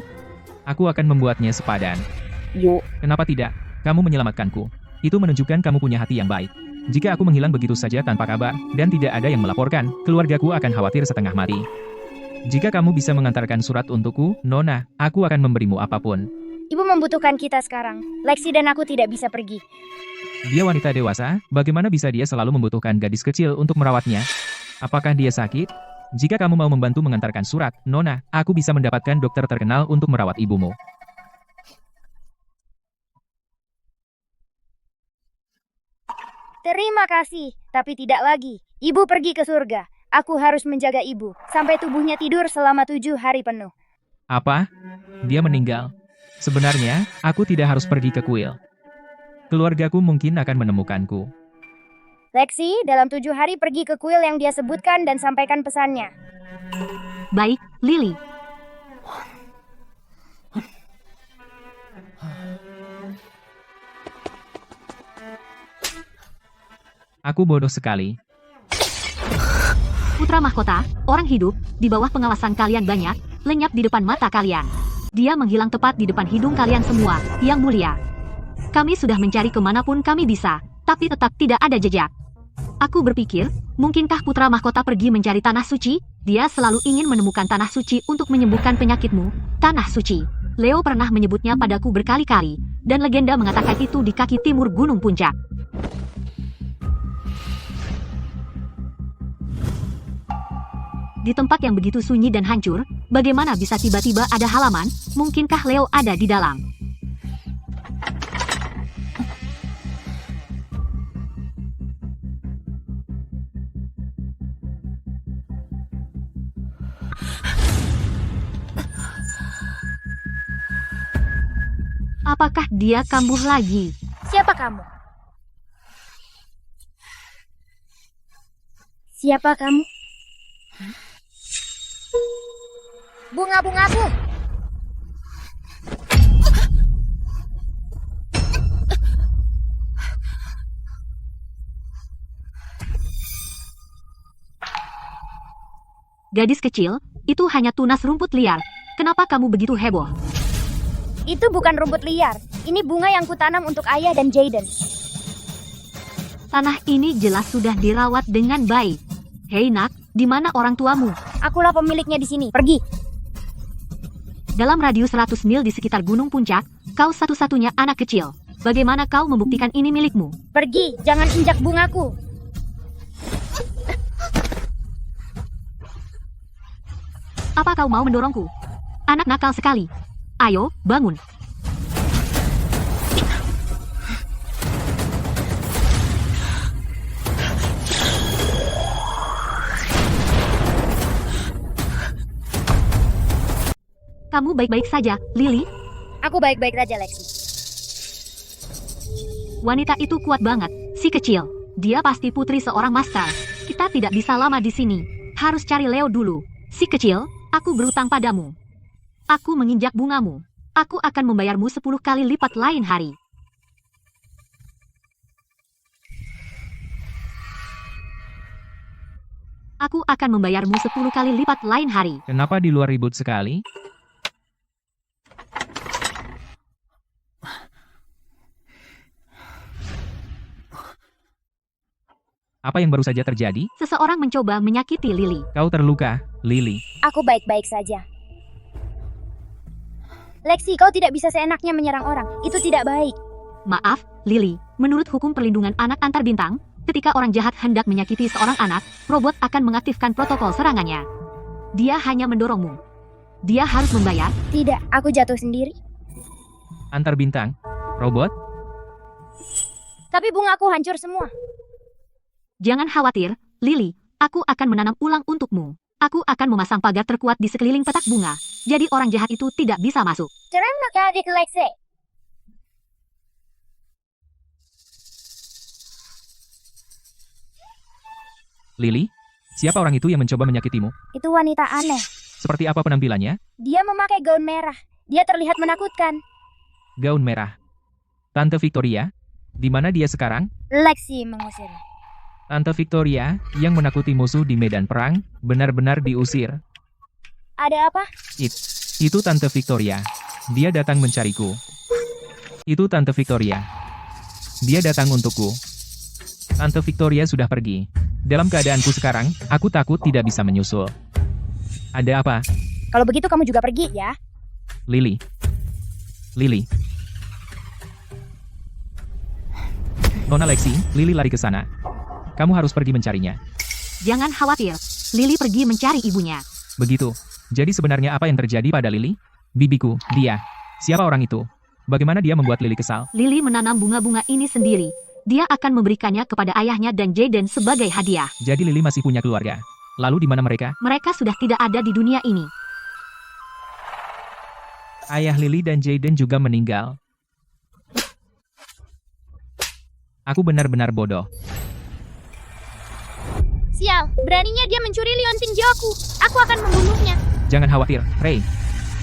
Aku akan membuatnya sepadan. Yuk. Kenapa tidak? Kamu menyelamatkanku. Itu menunjukkan kamu punya hati yang baik. Jika aku menghilang begitu saja tanpa kabar, dan tidak ada yang melaporkan, keluargaku akan khawatir setengah mati. Jika kamu bisa mengantarkan surat untukku, Nona, aku akan memberimu apapun. Ibu membutuhkan kita sekarang. Lexi dan aku tidak bisa pergi. Dia wanita dewasa, bagaimana bisa dia selalu membutuhkan gadis kecil untuk merawatnya? Apakah dia sakit? Jika kamu mau membantu mengantarkan surat, Nona, aku bisa mendapatkan dokter terkenal untuk merawat ibumu. Terima kasih, tapi tidak lagi. Ibu pergi ke surga. Aku harus menjaga ibu, sampai tubuhnya tidur selama 7 hari penuh. Apa? Dia meninggal. Sebenarnya, aku tidak harus pergi ke kuil. Keluargaku mungkin akan menemukanku. Lexi, dalam 7 hari pergi ke kuil yang dia sebutkan dan sampaikan pesannya. Baik, Lily. Aku bodoh sekali. Putra mahkota, orang hidup, di bawah pengawasan kalian banyak, lenyap di depan mata kalian. Dia menghilang tepat di depan hidung kalian semua, yang mulia. Kami sudah mencari kemanapun kami bisa, tapi tetap tidak ada jejak. Aku berpikir, mungkinkah putra mahkota pergi mencari tanah suci? Dia selalu ingin menemukan tanah suci untuk menyembuhkan penyakitmu, tanah suci. Leo pernah menyebutnya padaku berkali-kali, dan legenda mengatakan itu di kaki timur Gunung Puncak. Di tempat yang begitu sunyi dan hancur, bagaimana bisa tiba-tiba ada halaman? Mungkinkah Leo ada di dalam? Apakah dia kambuh lagi? Siapa kamu? Siapa kamu? Bunga-bungaku! Gadis kecil, itu hanya tunas rumput liar. Kenapa kamu begitu heboh? Itu bukan rumput liar. Ini bunga yang kutanam untuk ayah dan Jaden. Tanah ini jelas sudah dirawat dengan baik. Hei nak, di mana orang tuamu? Akulah pemiliknya di sini. Pergi. Dalam radius 100 mil di sekitar Gunung Puncak, kau satu-satunya anak kecil. Bagaimana kau membuktikan ini milikmu? Pergi, jangan injak bungaku. Apa kau mau mendorongku? Anak nakal sekali. Ayo, bangun. Kamu baik-baik saja, Lily? Aku baik-baik saja, Lexi. Wanita itu kuat banget, si kecil. Dia pasti putri seorang master. Kita tidak bisa lama di sini. Harus cari Leo dulu. Si kecil, aku berutang padamu. Aku menginjak bungamu. Aku akan membayarmu 10 kali lipat lain hari. Aku akan membayarmu 10 kali lipat lain hari. Kenapa di luar ribut sekali? Apa yang baru saja terjadi? Seseorang mencoba menyakiti Lily. Kau terluka, Lily. Aku baik-baik saja. Lexi, kau tidak bisa seenaknya menyerang orang. Itu tidak baik. Maaf, Lily. Menurut hukum perlindungan anak antar bintang, ketika orang jahat hendak menyakiti seorang anak, robot akan mengaktifkan protokol serangannya. Dia hanya mendorongmu. Dia harus membayar. Tidak, aku jatuh sendiri. Antar bintang. Robot? Tapi bungaku hancur semua. Jangan khawatir, Lily. Aku akan menanam ulang untukmu. Aku akan memasang pagar terkuat di sekeliling petak bunga. Jadi orang jahat itu tidak bisa masuk. Terima kasih, Lexi. Lily? Siapa orang itu yang mencoba menyakitimu? Itu wanita aneh. Seperti apa penampilannya? Dia memakai gaun merah. Dia terlihat menakutkan. Gaun merah. Tante Victoria? Di mana dia sekarang? Lexi mengusir. Tante Victoria, yang menakuti musuh di medan perang, benar-benar diusir. Ada apa? Itu Tante Victoria. Dia datang mencariku. Itu Tante Victoria. Dia datang untukku. Tante Victoria sudah pergi. Dalam keadaanku sekarang, aku takut tidak bisa menyusul. Ada apa? Kalau begitu kamu juga pergi ya. Lily. Nona Lexi, Lily lari ke sana. Kamu harus pergi mencarinya. Jangan khawatir, Lily pergi mencari ibunya. Begitu. Jadi sebenarnya apa yang terjadi pada Lily? Bibiku, dia. Siapa orang itu? Bagaimana dia membuat Lily kesal? Lily menanam bunga-bunga ini sendiri. Dia akan memberikannya kepada ayahnya dan Jaden sebagai hadiah. Jadi Lily masih punya keluarga. Lalu di mana mereka? Mereka sudah tidak ada di dunia ini. Ayah Lily dan Jaden juga meninggal. Aku benar-benar bodoh. Sial, beraninya dia mencuri liontin Joku. Aku akan membunuhnya. Jangan khawatir, Ray.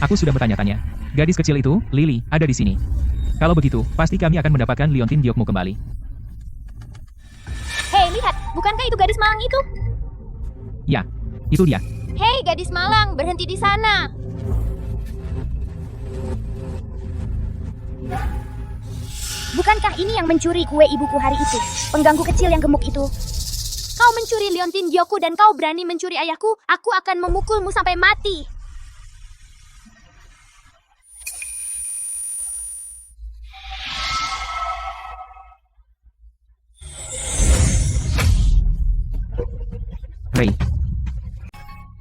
Aku sudah bertanya-tanya. Gadis kecil itu, Lily, ada di sini. Kalau begitu, pasti kami akan mendapatkan liontin Diokmu kembali. Hei, lihat. Bukankah itu gadis malang itu? Ya, itu dia. Hei, gadis malang, berhenti di sana. Bukankah ini yang mencuri kue ibuku hari itu? Pengganggu kecil yang gemuk itu. Kau mencuri liontin Joku dan kau berani mencuri ayahku? Aku akan memukulmu sampai mati.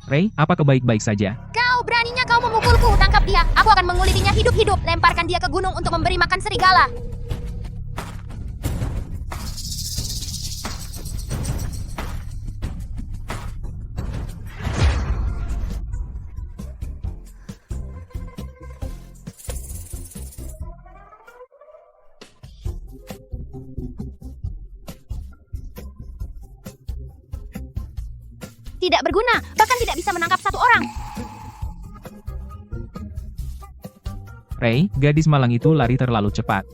Ray, apa kau baik-baik saja? Kau beraninya kau memukulku. Tangkap dia. Aku akan mengulitinya hidup-hidup. Lemparkan dia ke gunung untuk memberi makan serigala. Tidak berguna, bahkan tidak bisa menangkap satu orang. Ray, gadis malang itu lari terlalu cepat.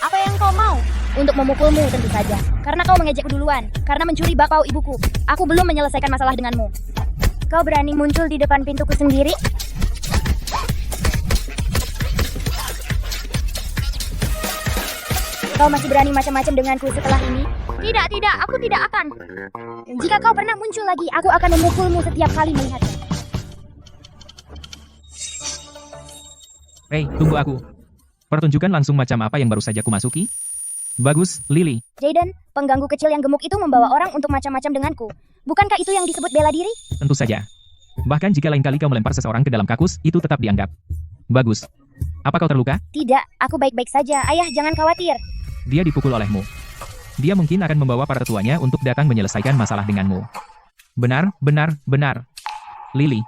Apa yang kau mau? Untuk memukulmu tentu saja. Karena kau mengejekku duluan. Karena mencuri bakpao ibuku. Aku belum menyelesaikan masalah denganmu. Kau berani muncul di depan pintuku sendiri? Kau masih berani macam-macam denganku setelah ini? Tidak, aku tidak akan. Jika kau pernah muncul lagi, aku akan memukulmu setiap kali melihatnya. Ray, tunggu aku. Pertunjukan langsung macam apa yang baru saja kumasuki? Bagus, Lily. Jaden, pengganggu kecil yang gemuk itu membawa orang untuk macam-macam denganku. Bukankah itu yang disebut bela diri? Tentu saja. Bahkan jika lain kali kau melempar seseorang ke dalam kakus, itu tetap dianggap. Bagus. Apa kau terluka? Tidak, aku baik-baik saja. Ayah, jangan khawatir. Dia dipukul olehmu. Dia mungkin akan membawa para tetuanya untuk datang menyelesaikan masalah denganmu. Benar. Lily,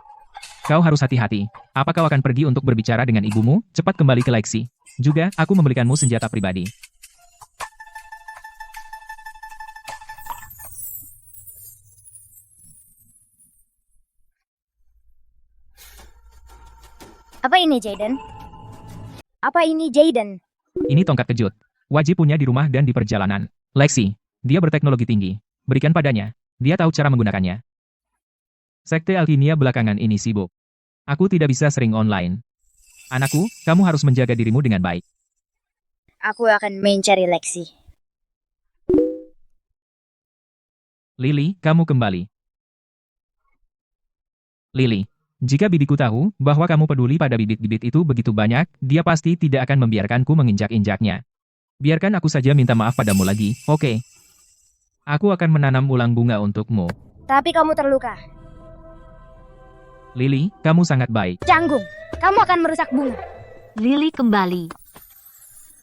kau harus hati-hati. Apa kau akan pergi untuk berbicara dengan ibumu? Cepat kembali ke Lexi. Juga, aku membelikanmu senjata pribadi. Apa ini, Jaden? Apa ini, Jaden? Ini tongkat kejut. Wajib punya di rumah dan di perjalanan. Lexi, dia berteknologi tinggi. Berikan padanya. Dia tahu cara menggunakannya. Sekte Alkimia belakangan ini sibuk. Aku tidak bisa sering online. Anakku, kamu harus menjaga dirimu dengan baik. Aku akan mencari Lexi. Lily, kamu kembali. Lily, jika bibiku tahu bahwa kamu peduli pada bibit-bibit itu begitu banyak, dia pasti tidak akan membiarkanku menginjak-injaknya. Biarkan aku saja minta maaf padamu lagi, oke? Aku akan menanam ulang bunga untukmu. Tapi kamu terluka. Lily, kamu sangat baik. Canggung, kamu akan merusak bunga. Lily kembali.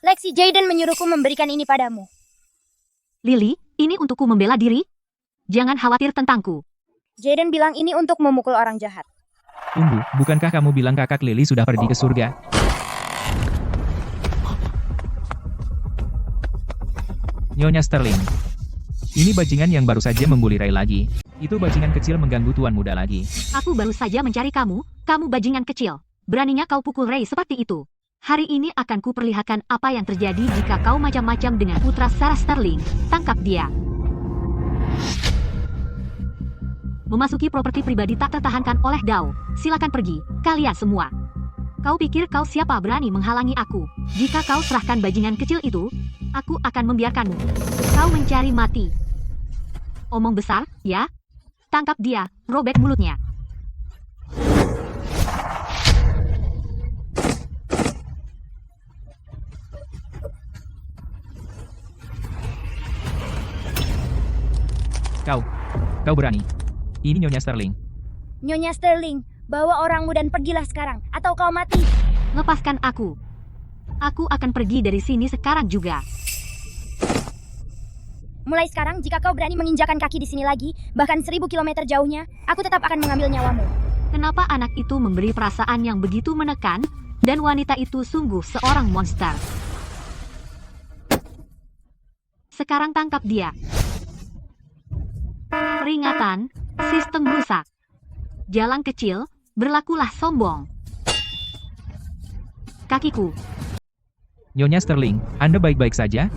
Lexi, Jaden menyuruhku memberikan ini padamu. Lily, ini untukku membela diri. Jangan khawatir tentangku. Jaden bilang ini untuk memukul orang jahat. Tunggu, bukankah kamu bilang kakak Lily sudah pergi ke surga? Nyonya Sterling. Ini bajingan yang baru saja membuli Ray lagi. Itu bajingan kecil mengganggu tuan muda lagi. Aku baru saja mencari kamu bajingan kecil. Beraninya kau pukul Ray seperti itu. Hari ini akan kuperlihatkan apa yang terjadi jika kau macam-macam dengan putra Sarah Sterling. Tangkap dia. Memasuki properti pribadi tak tertahankan oleh Dao. Silakan pergi, kalian semua. Kau pikir kau siapa berani menghalangi aku? Jika kau serahkan bajingan kecil itu, aku akan membiarkanmu. Kau mencari mati. Omong besar, ya? Tangkap dia, robek mulutnya. Kau berani. Ini Nyonya Sterling. Nyonya Sterling, bawa orangmu dan pergilah sekarang, atau kau mati. Lepaskan aku. Aku akan pergi dari sini sekarang juga. Mulai sekarang, jika kau berani menginjakan kaki di sini lagi, bahkan 1000 kilometer jauhnya, aku tetap akan mengambil nyawamu. Kenapa anak itu memberi perasaan yang begitu menekan, dan wanita itu sungguh seorang monster. Sekarang tangkap dia. Peringatan, sistem rusak. Jalan kecil, berlakulah sombong. Kakiku. Nyonya Sterling, Anda baik-baik saja?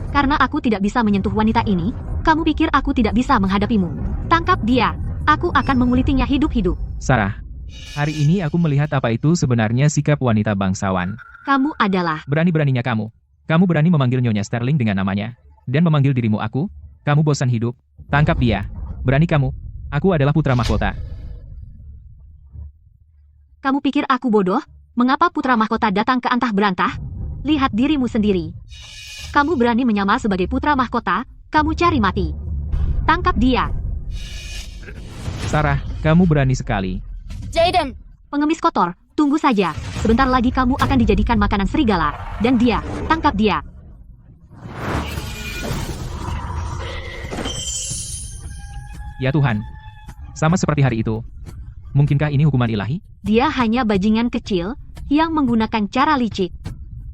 Karena aku tidak bisa menyentuh wanita ini, kamu pikir aku tidak bisa menghadapimu. Tangkap dia. Aku akan mengulitinya hidup-hidup. Sarah, hari ini aku melihat apa itu sebenarnya sikap wanita bangsawan. Kamu adalah... Berani-beraninya kamu. Kamu berani memanggil Nyonya Sterling dengan namanya. Dan memanggil dirimu aku. Kamu bosan hidup. Tangkap dia. Berani kamu. Aku adalah putra mahkota. Kamu pikir aku bodoh? Mengapa putra mahkota datang ke antah berantah? Lihat dirimu sendiri. Kamu berani menyamar sebagai putra mahkota, kamu cari mati. Tangkap dia. Sarah, kamu berani sekali. Jaden! Pengemis kotor, tunggu saja. Sebentar lagi kamu akan dijadikan makanan serigala. Dan dia, tangkap dia. Ya Tuhan. Sama seperti hari itu. Mungkinkah ini hukuman ilahi? Dia hanya bajingan kecil yang menggunakan cara licik.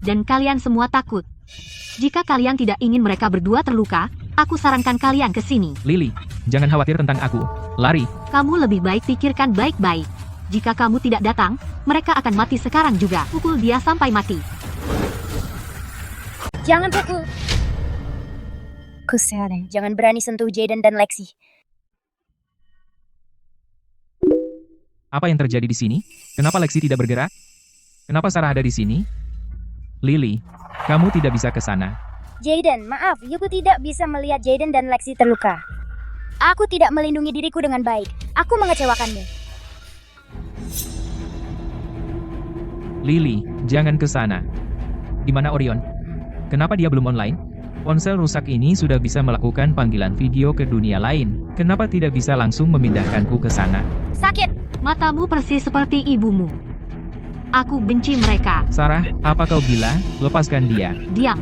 Dan kalian semua takut. Jika kalian tidak ingin mereka berdua terluka, aku sarankan kalian ke sini. Lily, jangan khawatir tentang aku. Lari. Kamu lebih baik pikirkan baik-baik. Jika kamu tidak datang, mereka akan mati sekarang juga. Pukul dia sampai mati. Jangan pukul. Kusere, jangan berani sentuh Jaden dan Lexi. Apa yang terjadi di sini? Kenapa Lexi tidak bergerak? Kenapa Sarah ada di sini? Lily, kamu tidak bisa ke sana. Jaden, maaf, Yuku tidak bisa melihat Jaden dan Lexi terluka. Aku tidak melindungi diriku dengan baik. Aku mengecewakanmu. Lily, jangan ke sana. Di mana Orion? Kenapa dia belum online? Ponsel rusak ini sudah bisa melakukan panggilan video ke dunia lain. Kenapa tidak bisa langsung memindahkanku ke sana? Sakit! Matamu persis seperti ibumu. Aku benci mereka. Sarah, apa kau gila? Lepaskan dia. Diam.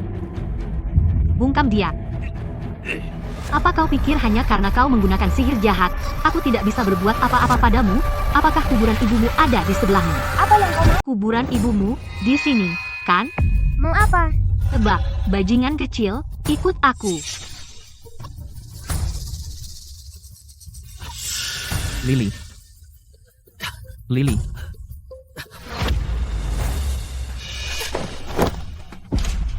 Bungkam dia. Apa kau pikir hanya karena kau menggunakan sihir jahat, aku tidak bisa berbuat apa-apa padamu? Apakah kuburan ibumu ada di sebelahmu? Apa yang kau mau? Kuburan ibumu di sini, kan? Mau apa? Tebak, bajingan kecil, ikut aku. Lily. Lily.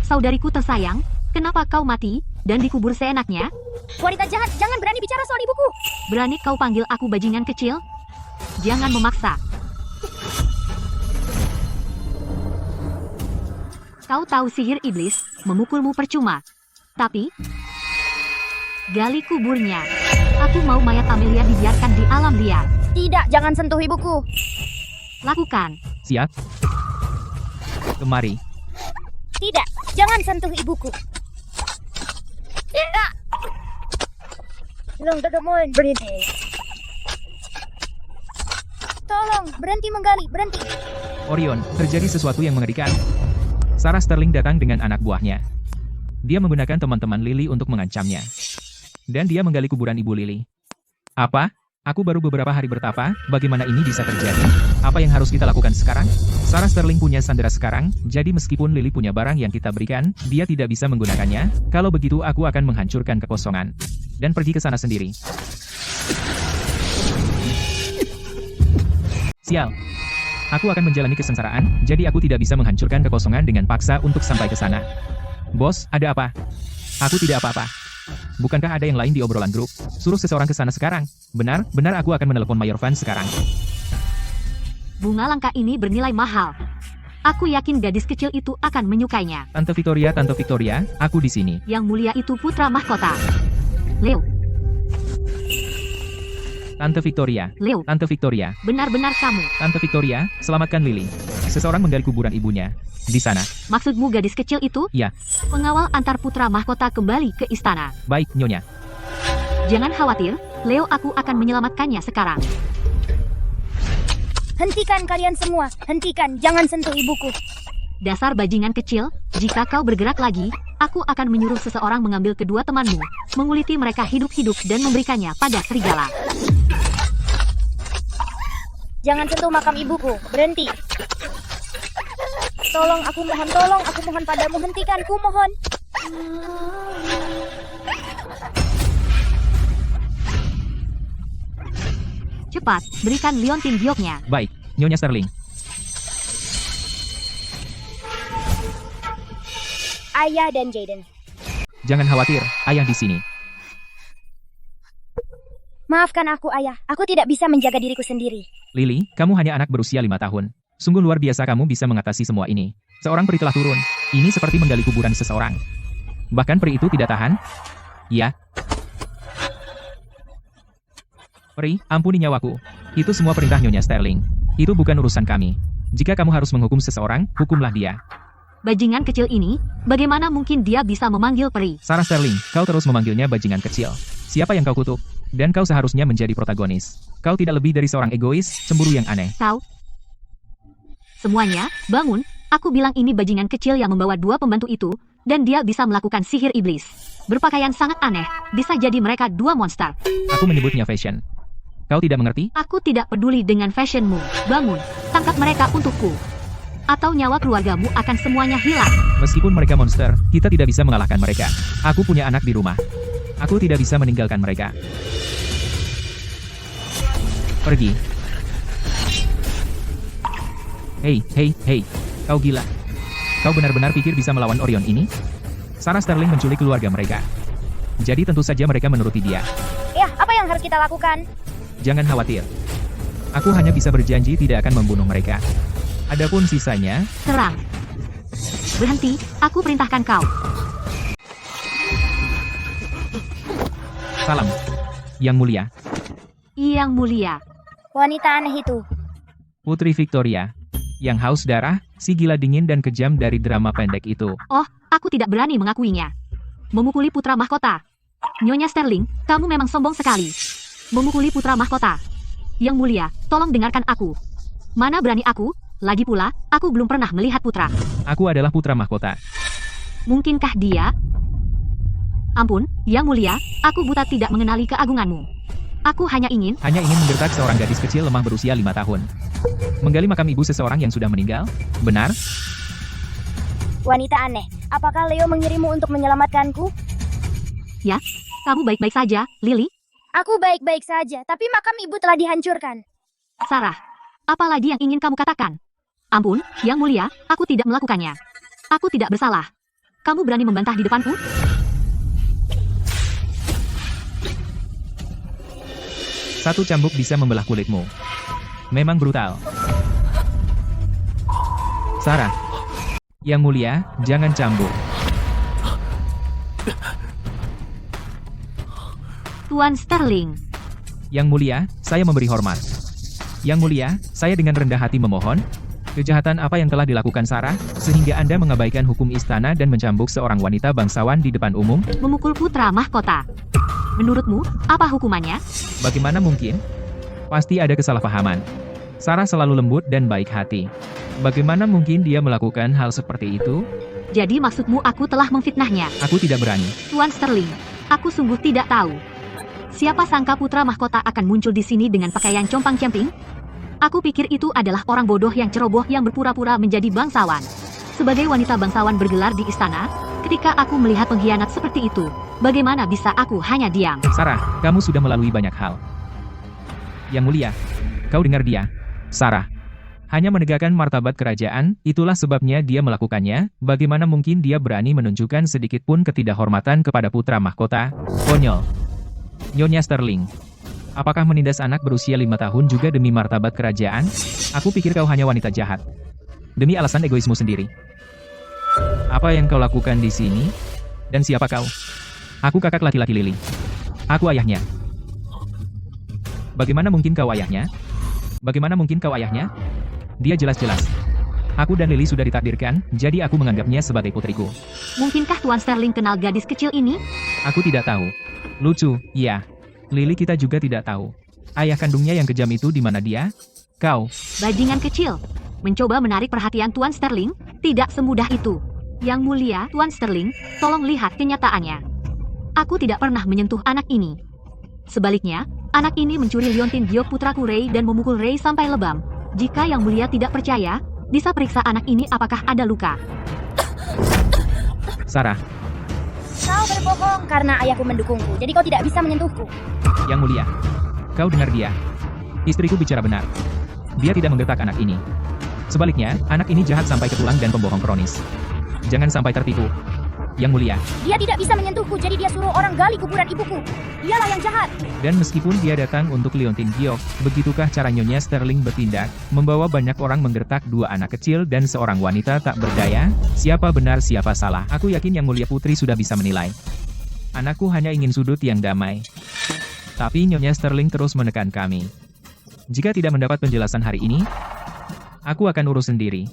Saudariku tersayang, kenapa kau mati dan dikubur seenaknya? Wanita jahat, jangan berani bicara soal ibuku. Berani kau panggil aku bajingan kecil? Jangan memaksa. Kau tahu sihir iblis, memukulmu percuma. Tapi, gali kuburnya. Aku mau mayat Amelia dibiarkan di alam liar. Tidak, jangan sentuh ibuku. Lakukan. Siap. Kemari. Tidak, jangan sentuh ibuku. Tidak. Long Tegemon, berhenti. Tolong, berhenti menggali, berhenti. Orion, terjadi sesuatu yang mengerikan. Sarah Sterling datang dengan anak buahnya. Dia menggunakan teman-teman Lily untuk mengancamnya. Dan dia menggali kuburan ibu Lily. Apa? Aku baru beberapa hari bertapa, bagaimana ini bisa terjadi? Apa yang harus kita lakukan sekarang? Sarah Sterling punya sandera sekarang, jadi meskipun Lily punya barang yang kita berikan, dia tidak bisa menggunakannya. Kalau begitu aku akan menghancurkan kekosongan. Dan pergi ke sana sendiri. Sial. Aku akan menjalani kesengsaraan, jadi aku tidak bisa menghancurkan kekosongan dengan paksa untuk sampai ke sana. Bos, ada apa? Aku tidak apa-apa. Bukankah ada yang lain di obrolan grup? Suruh seseorang ke sana sekarang. Benar aku akan menelepon Mayor Van sekarang. Bunga langka ini bernilai mahal. Aku yakin gadis kecil itu akan menyukainya. Tante Victoria, aku di sini. Yang mulia itu putra mahkota. Leo, Tante Victoria, benar-benar kamu. Tante Victoria, selamatkan Lily. Seseorang menggali kuburan ibunya. Di sana. Maksudmu gadis kecil itu? Ya. Pengawal antar putra mahkota kembali ke istana. Baik, Nyonya. Jangan khawatir, Leo, aku akan menyelamatkannya sekarang. Hentikan kalian semua, hentikan, jangan sentuh ibuku. Dasar bajingan kecil, jika kau bergerak lagi, aku akan menyuruh seseorang mengambil kedua temanmu, menguliti mereka hidup-hidup dan memberikannya pada serigala. Jangan sentuh makam ibuku, berhenti. Tolong, aku mohon padamu, hentikan, ku mohon. Cepat, berikan liontin gioknya. Baik, Nyonya Sterling. Ayah dan Jaden. Jangan khawatir, ayah di sini. Maafkan aku, ayah. Aku tidak bisa menjaga diriku sendiri. Lily, kamu hanya anak berusia 5 tahun. Sungguh luar biasa kamu bisa mengatasi semua ini. Seorang peri telah turun. Ini seperti menggali kuburan seseorang. Bahkan peri itu tidak tahan. Ya. Peri, ampuni nyawaku. Itu semua perintah Nyonya Sterling. Itu bukan urusan kami. Jika kamu harus menghukum seseorang, hukumlah dia. Bajingan kecil ini, bagaimana mungkin dia bisa memanggil peri? Sarah Sterling, kau terus memanggilnya bajingan kecil. Siapa yang kau kutuk? Dan kau seharusnya menjadi protagonis. Kau tidak lebih dari seorang egois, cemburu yang aneh. Kau? Semuanya, bangun. Aku bilang ini bajingan kecil yang membawa dua pembantu itu, dan dia bisa melakukan sihir iblis. Berpakaian sangat aneh, bisa jadi mereka dua monster. Aku menyebutnya fashion. Kau tidak mengerti? Aku tidak peduli dengan fashionmu. Bangun, tangkap mereka untukku. Atau nyawa keluargamu akan semuanya hilang. Meskipun mereka monster, kita tidak bisa mengalahkan mereka. Aku punya anak di rumah. Aku tidak bisa meninggalkan mereka. Pergi. Hei, kau gila. Kau benar-benar pikir bisa melawan Orion ini? Sarah Sterling menculik keluarga mereka. Jadi tentu saja mereka menuruti dia. Ya, apa yang harus kita lakukan? Jangan khawatir. Aku hanya bisa berjanji tidak akan membunuh mereka. Adapun sisanya... Serang. Berhenti, aku perintahkan kau. Salam. Yang mulia. Yang mulia. Wanita aneh itu. Putri Victoria. Yang haus darah, si gila dingin dan kejam dari drama pendek itu. Oh, aku tidak berani mengakuinya. Memukuli putra mahkota. Nyonya Sterling, kamu memang sombong sekali. Memukuli putra mahkota. Yang mulia, tolong dengarkan aku. Mana berani aku? Lagi pula, aku belum pernah melihat putra. Aku adalah putra mahkota. Mungkinkah dia? Ampun, Yang mulia, aku buta tidak mengenali keagunganmu. Aku hanya ingin menggertak seorang gadis kecil lemah berusia 5 tahun. Menggali makam ibu seseorang yang sudah meninggal? Benar? Wanita aneh, apakah Leo mengirimmu untuk menyelamatkanku? Ya, kamu baik-baik saja, Lily? Aku baik-baik saja, tapi makam ibu telah dihancurkan. Sarah, apa lagi yang ingin kamu katakan? Ampun, Yang mulia, aku tidak melakukannya. Aku tidak bersalah. Kamu berani membantah di depanku? Satu cambuk bisa membelah kulitmu. Memang brutal. Sarah. Yang mulia, jangan cambuk. Tuan Sterling. Yang mulia, saya memberi hormat. Yang mulia, saya dengan rendah hati memohon. Kejahatan apa yang telah dilakukan Sarah, sehingga Anda mengabaikan hukum istana dan mencambuk seorang wanita bangsawan di depan umum? Memukul putra mahkota. Menurutmu, apa hukumannya? Bagaimana mungkin? Pasti ada kesalahpahaman. Sarah selalu lembut dan baik hati. Bagaimana mungkin dia melakukan hal seperti itu? Jadi maksudmu aku telah memfitnahnya? Aku tidak berani. Tuan Sterling, aku sungguh tidak tahu. Siapa sangka putra mahkota akan muncul di sini dengan pakaian compang-camping? Aku pikir itu adalah orang bodoh yang ceroboh yang berpura-pura menjadi bangsawan. Sebagai wanita bangsawan bergelar di istana, ketika aku melihat pengkhianat seperti itu, bagaimana bisa aku hanya diam? Sarah, kamu sudah melalui banyak hal. Yang mulia, kau dengar dia. Sarah hanya menegakkan martabat kerajaan, itulah sebabnya dia melakukannya. Bagaimana mungkin dia berani menunjukkan sedikit pun ketidakhormatan kepada putra mahkota? Konyol. Nyonya Sterling, apakah menindas anak berusia 5 tahun juga demi martabat kerajaan? Aku pikir kau hanya wanita jahat. Demi alasan egoismu sendiri. Apa yang kau lakukan di sini? Dan siapa kau? Aku kakak laki-laki Lily. Aku ayahnya. Bagaimana mungkin kau ayahnya? Bagaimana mungkin kau ayahnya? Dia jelas-jelas. Aku dan Lily sudah ditakdirkan, jadi aku menganggapnya sebagai putriku. Mungkinkah Tuan Sterling kenal gadis kecil ini? Aku tidak tahu. Lucu, ya. Lily kita juga tidak tahu. Ayah kandungnya yang kejam itu di mana dia? Kau. Bajingan kecil. Mencoba menarik perhatian Tuan Sterling? Tidak semudah itu. Yang mulia, Tuan Sterling, tolong lihat kenyataannya. Aku tidak pernah menyentuh anak ini. Sebaliknya, anak ini mencuri liontin giok putraku Ray dan memukul Ray sampai lebam. Jika yang mulia tidak percaya, bisa periksa anak ini apakah ada luka. Sarah. Kau berbohong karena ayahku mendukungku, jadi kau tidak bisa menyentuhku. Yang mulia, kau dengar dia. Istriku bicara benar. Dia tidak menggertak anak ini. Sebaliknya, anak ini jahat sampai ke tulang dan pembohong kronis. Jangan sampai tertipu. Yang mulia. Dia tidak bisa menyentuhku, jadi dia suruh orang gali kuburan ibuku. Dialah yang jahat. Dan meskipun dia datang untuk liontin giok, begitukah cara Nyonya Sterling bertindak, membawa banyak orang menggertak 2 anak kecil dan seorang wanita tak berdaya? Siapa benar siapa salah? Aku yakin Yang Mulia Putri sudah bisa menilai. Anakku hanya ingin sudut yang damai. Tapi Nyonya Sterling terus menekan kami. Jika tidak mendapat penjelasan hari ini, aku akan urus sendiri.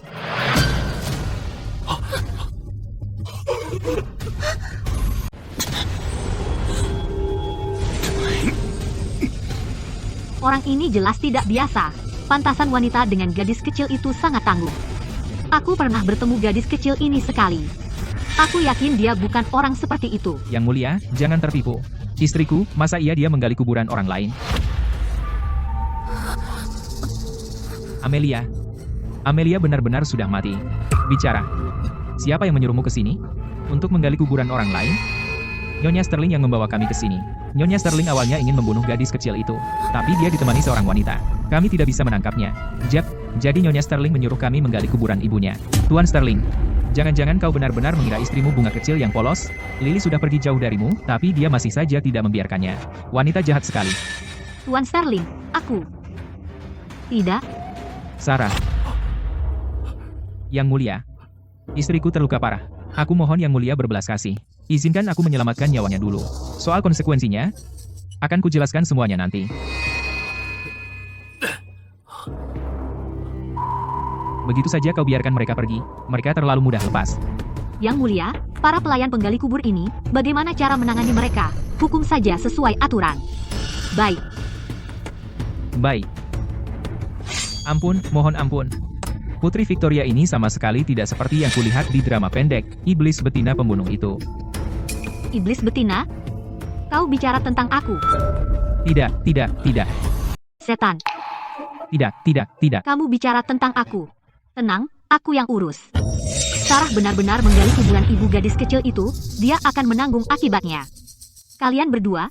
Orang ini jelas tidak biasa. Pantasan wanita dengan gadis kecil itu sangat tangguh. Aku pernah bertemu gadis kecil ini sekali. Aku yakin dia bukan orang seperti itu. Yang Mulia, jangan tertipu. Istriku, masa iya dia menggali kuburan orang lain? Amelia. Amelia benar-benar sudah mati. Bicara. Siapa yang menyuruhmu ke sini? Untuk menggali kuburan orang lain? Nyonya Sterling yang membawa kami ke sini. Nyonya Sterling awalnya ingin membunuh gadis kecil itu, tapi dia ditemani seorang wanita. Kami tidak bisa menangkapnya. Jadi Nyonya Sterling menyuruh kami menggali kuburan ibunya. Tuan Sterling, jangan-jangan kau benar-benar mengira istrimu bunga kecil yang polos? Lily sudah pergi jauh darimu, tapi dia masih saja tidak membiarkannya. Wanita jahat sekali. Tuan Sterling, aku. Tidak. Sarah. Yang Mulia. Istriku terluka parah. Aku mohon Yang Mulia berbelas kasih. Izinkan aku menyelamatkan nyawanya dulu. Soal konsekuensinya, akan kujelaskan semuanya nanti. Begitu saja kau biarkan mereka pergi. Mereka terlalu mudah lepas. Yang mulia, para pelayan penggali kubur ini, bagaimana cara menangani mereka? Hukum saja sesuai aturan. Baik. Baik. Ampun, mohon ampun. Putri Victoria ini sama sekali tidak seperti yang kulihat di drama pendek, Iblis Betina Pembunuh itu. Iblis betina? Kau bicara tentang aku? Tidak. Setan. Tidak. Kamu bicara tentang aku. Tenang, aku yang urus. Sarah benar-benar menggali kuburan ibu gadis kecil itu, dia akan menanggung akibatnya. Kalian berdua,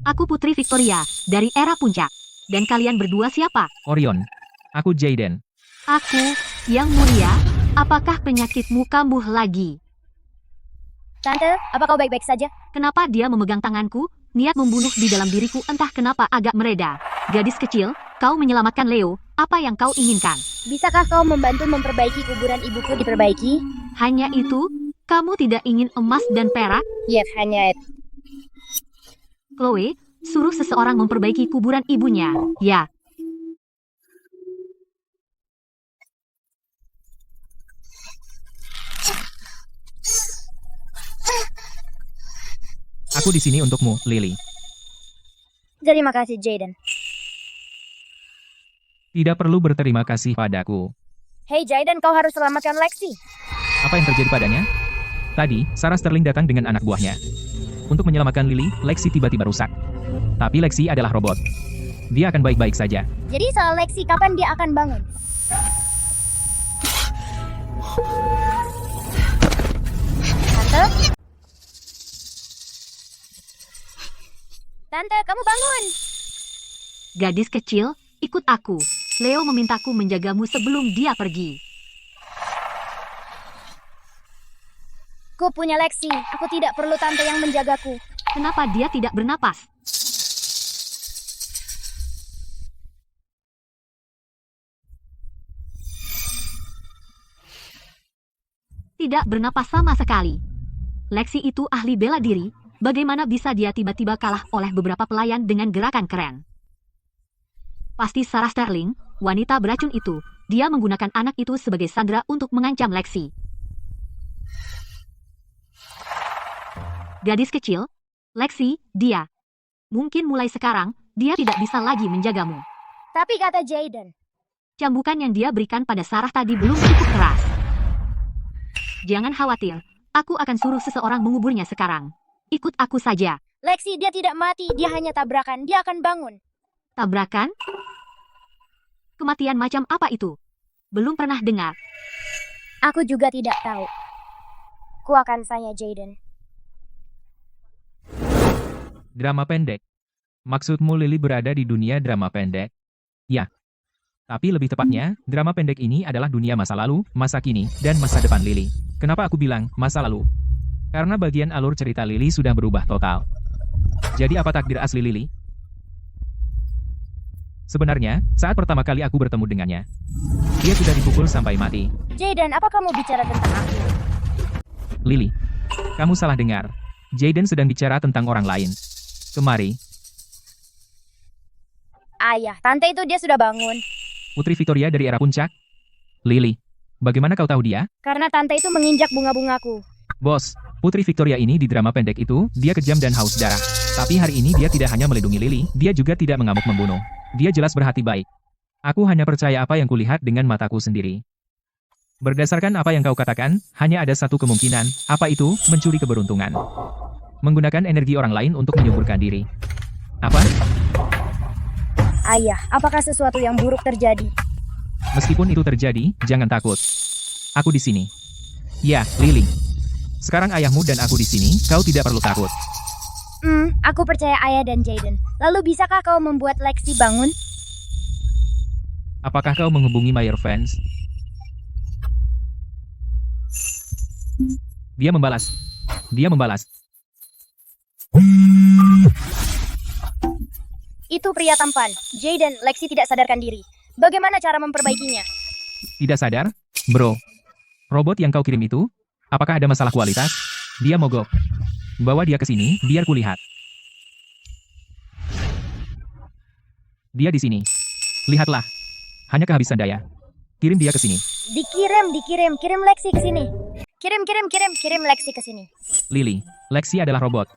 aku Putri Victoria, dari era puncak. Dan kalian berdua siapa? Orion. Aku Jaden. Aku, Yang Mulia, apakah penyakitmu kambuh lagi? Tante, apa kau baik-baik saja? Kenapa dia memegang tanganku? Niat membunuh di dalam diriku entah kenapa agak mereda. Gadis kecil, kau menyelamatkan Leo, apa yang kau inginkan? Bisakah kau membantu memperbaiki kuburan ibuku diperbaiki? Hanya itu? Kamu tidak ingin emas dan perak? Yep, hanya itu. Chloe, suruh seseorang memperbaiki kuburan ibunya. Ya. Aku di sini untukmu, Lily. Terima kasih, Jaden. Tidak perlu berterima kasih padaku. Hey Jaden, kau harus selamatkan Lexi. Apa yang terjadi padanya? Tadi, Sarah Sterling datang dengan anak buahnya. Untuk menyelamatkan Lily, Lexi tiba-tiba rusak. Tapi Lexi adalah robot. Dia akan baik-baik saja. Jadi soal Lexi, kapan dia akan bangun? Tante? Tante, kamu bangun! Gadis kecil, ikut aku. Leo memintaku menjagamu sebelum dia pergi. Ku punya Lexi, aku tidak perlu tante yang menjagaku. Kenapa dia tidak bernapas? Tidak bernapas sama sekali. Lexi itu ahli bela diri. Bagaimana bisa dia tiba-tiba kalah oleh beberapa pelayan dengan gerakan keren? Pasti Sarah Sterling, wanita beracun itu. Dia menggunakan anak itu sebagai sandera untuk mengancam Lexi. Gadis kecil, Lexi, dia. Mungkin mulai sekarang, dia tidak bisa lagi menjagamu. Tapi kata Jaden, Cambukan yang dia berikan pada Sarah tadi belum cukup keras. Jangan khawatir, aku akan suruh seseorang menguburnya sekarang. Ikut aku saja. Lexi dia tidak mati, dia hanya tabrakan, dia akan bangun. Tabrakan? Kematian macam apa itu? Belum pernah dengar. Aku juga tidak tahu. Ku akan tanya Jaden. Drama pendek. Maksudmu Lily berada di dunia drama pendek? Ya. Tapi lebih tepatnya, drama pendek ini adalah dunia masa lalu, masa kini, dan masa depan Lily. Kenapa aku bilang masa lalu? Karena bagian alur cerita Lily sudah berubah total. Jadi apa takdir asli Lily? Sebenarnya, saat pertama kali aku bertemu dengannya, dia sudah dipukul sampai mati. Jaden, apa kamu bicara tentang aku? Lily, kamu salah dengar. Jaden sedang bicara tentang orang lain. Kemari, Ayah, tante itu dia sudah bangun. Putri Victoria dari era puncak. Lily, bagaimana kau tahu dia? Karena tante itu menginjak bunga-bungaku. Bos, Putri Victoria ini di drama pendek itu, dia kejam dan haus darah. Tapi hari ini dia tidak hanya melindungi Lily, dia juga tidak mengamuk membunuh. Dia jelas berhati baik. Aku hanya percaya apa yang kulihat dengan mataku sendiri. Berdasarkan apa yang kau katakan, hanya ada satu kemungkinan, apa itu, mencuri keberuntungan. Menggunakan energi orang lain untuk menyuburkan diri. Apa? Ayah, apakah sesuatu yang buruk terjadi? Meskipun itu terjadi, jangan takut. Aku di sini. Ya, Lily. Sekarang ayahmu dan aku di sini, kau tidak perlu takut. Aku percaya ayah dan Jaden. Lalu bisakah kau membuat Lexi bangun? Apakah kau menghubungi Mayor Fans? Dia membalas. Dia membalas. Itu pria tampan. Jaden, Lexi tidak sadarkan diri. Bagaimana cara memperbaikinya? Tidak sadar? Bro. Robot yang kau kirim itu? Apakah ada masalah kualitas? Dia mogok. Bawa dia ke sini, biar kulihat. Dia di sini. Lihatlah. Hanya kehabisan daya. Kirim dia ke sini. Kirim Lexi ke sini. Kirim Lexi ke sini. Lily, Lexi adalah robot.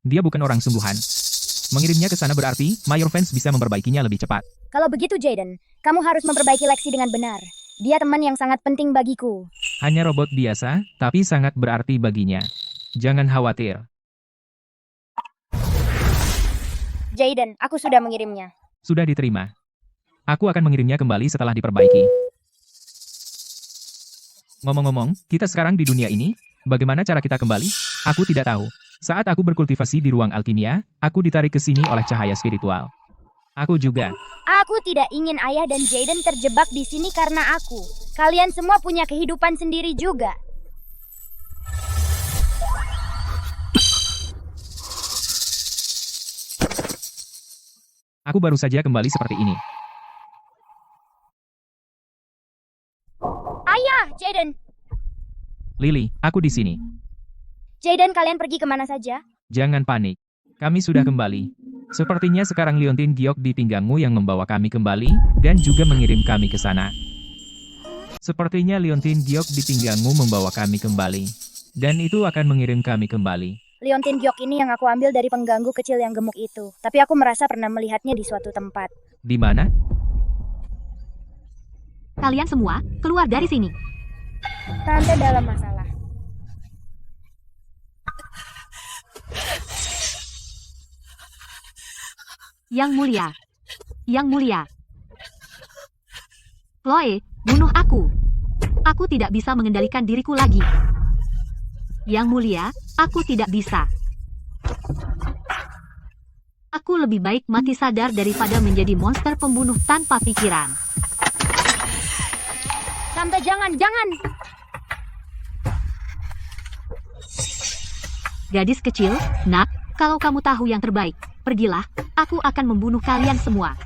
Dia bukan orang sungguhan. Mengirimnya ke sana berarti, Mayor Fans bisa memperbaikinya lebih cepat. Kalau begitu Jaden, kamu harus memperbaiki Lexi dengan benar. Dia teman yang sangat penting bagiku. Hanya robot biasa, tapi sangat berarti baginya. Jangan khawatir. Jaden, aku sudah mengirimnya. Sudah diterima. Aku akan mengirimnya kembali setelah diperbaiki. Ngomong-ngomong, kita sekarang di dunia ini, bagaimana cara kita kembali? Aku tidak tahu. Saat aku berkultivasi di ruang alkimia, aku ditarik ke sini oleh cahaya spiritual. Aku juga. Aku tidak ingin ayah dan Jaden terjebak di sini karena aku. Kalian semua punya kehidupan sendiri juga. Aku baru saja kembali seperti ini. Ayah, Jaden. Lily, aku di sini. Jaden, kalian pergi kemana saja? Jangan panik. Kami sudah kembali. Sepertinya sekarang Liontin Giok di pinggangmu yang membawa kami kembali, dan juga mengirim kami ke sana. Sepertinya Liontin Giok di pinggangmu membawa kami kembali. Dan itu akan mengirim kami kembali. Liontin Giok ini yang aku ambil dari pengganggu kecil yang gemuk itu. Tapi aku merasa pernah melihatnya di suatu tempat. Di mana? Kalian semua, keluar dari sini. Tante dalam masalah. Yang mulia. Yang mulia. Chloe, bunuh aku. Aku tidak bisa mengendalikan diriku lagi. Yang mulia, aku tidak bisa. Aku lebih baik mati sadar daripada menjadi monster pembunuh tanpa pikiran. Tante, jangan. Gadis kecil, nak, kalau kamu tahu yang terbaik, pergilah, aku akan membunuh kalian semua.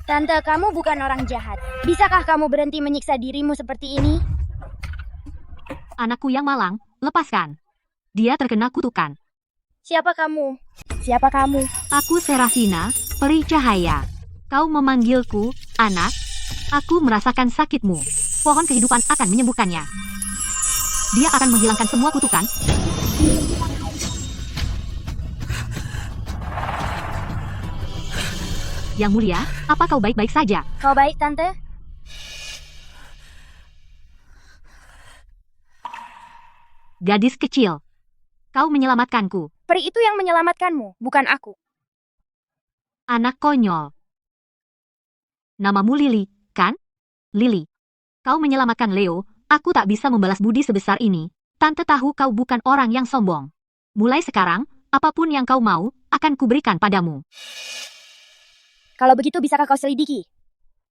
Tante, kamu bukan orang jahat. Bisakah kamu berhenti menyiksa dirimu seperti ini? Anakku yang malang, lepaskan. Dia terkena kutukan. Siapa kamu? Siapa kamu? Aku Serafina, peri cahaya. Kau memanggilku, anak. Aku merasakan sakitmu. Pohon kehidupan akan menyembuhkannya. Dia akan menghilangkan semua kutukan. Yang mulia, apa kau baik-baik saja? Kau baik, Tante? Gadis kecil. Kau menyelamatkanku. Peri itu yang menyelamatkanmu, bukan aku. Anak konyol. Namamu Lily, kan? Lily. Kau menyelamatkan Leo, aku tak bisa membalas budi sebesar ini. Tante tahu kau bukan orang yang sombong. Mulai sekarang, apapun yang kau mau, akan kuberikan padamu. Kalau begitu, bisakah kau selidiki?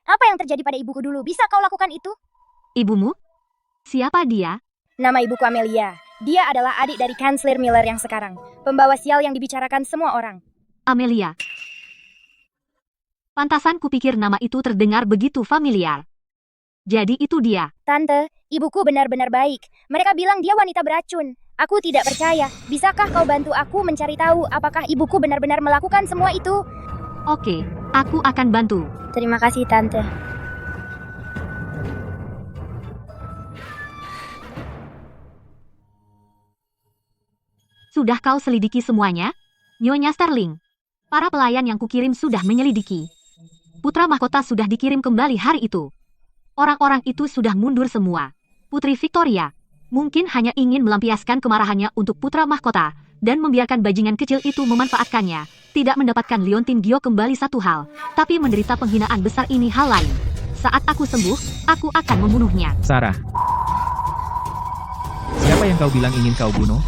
Apa yang terjadi pada ibuku dulu? Bisa kau lakukan itu? Ibumu? Siapa dia? Nama ibuku Amelia. Dia adalah adik dari Kanselir Miller yang sekarang. Pembawa sial yang dibicarakan semua orang. Amelia. Pantasan kupikir nama itu terdengar begitu familiar. Jadi itu dia. Tante, ibuku benar-benar baik. Mereka bilang dia wanita beracun. Aku tidak percaya. Bisakah kau bantu aku mencari tahu apakah ibuku benar-benar melakukan semua itu? Oke, aku akan bantu. Terima kasih, Tante. Sudah kau selidiki semuanya? Nyonya Sterling. Para pelayan yang kukirim sudah menyelidiki. Putra mahkota sudah dikirim kembali hari itu. Orang-orang itu sudah mundur semua. Putri Victoria mungkin hanya ingin melampiaskan kemarahannya untuk putra mahkota dan membiarkan bajingan kecil itu memanfaatkannya. Tidak mendapatkan Leontin Gio kembali satu hal, tapi menderita penghinaan besar ini hal lain. Saat aku sembuh, aku akan membunuhnya. Sarah. Siapa yang kau bilang ingin kau bunuh?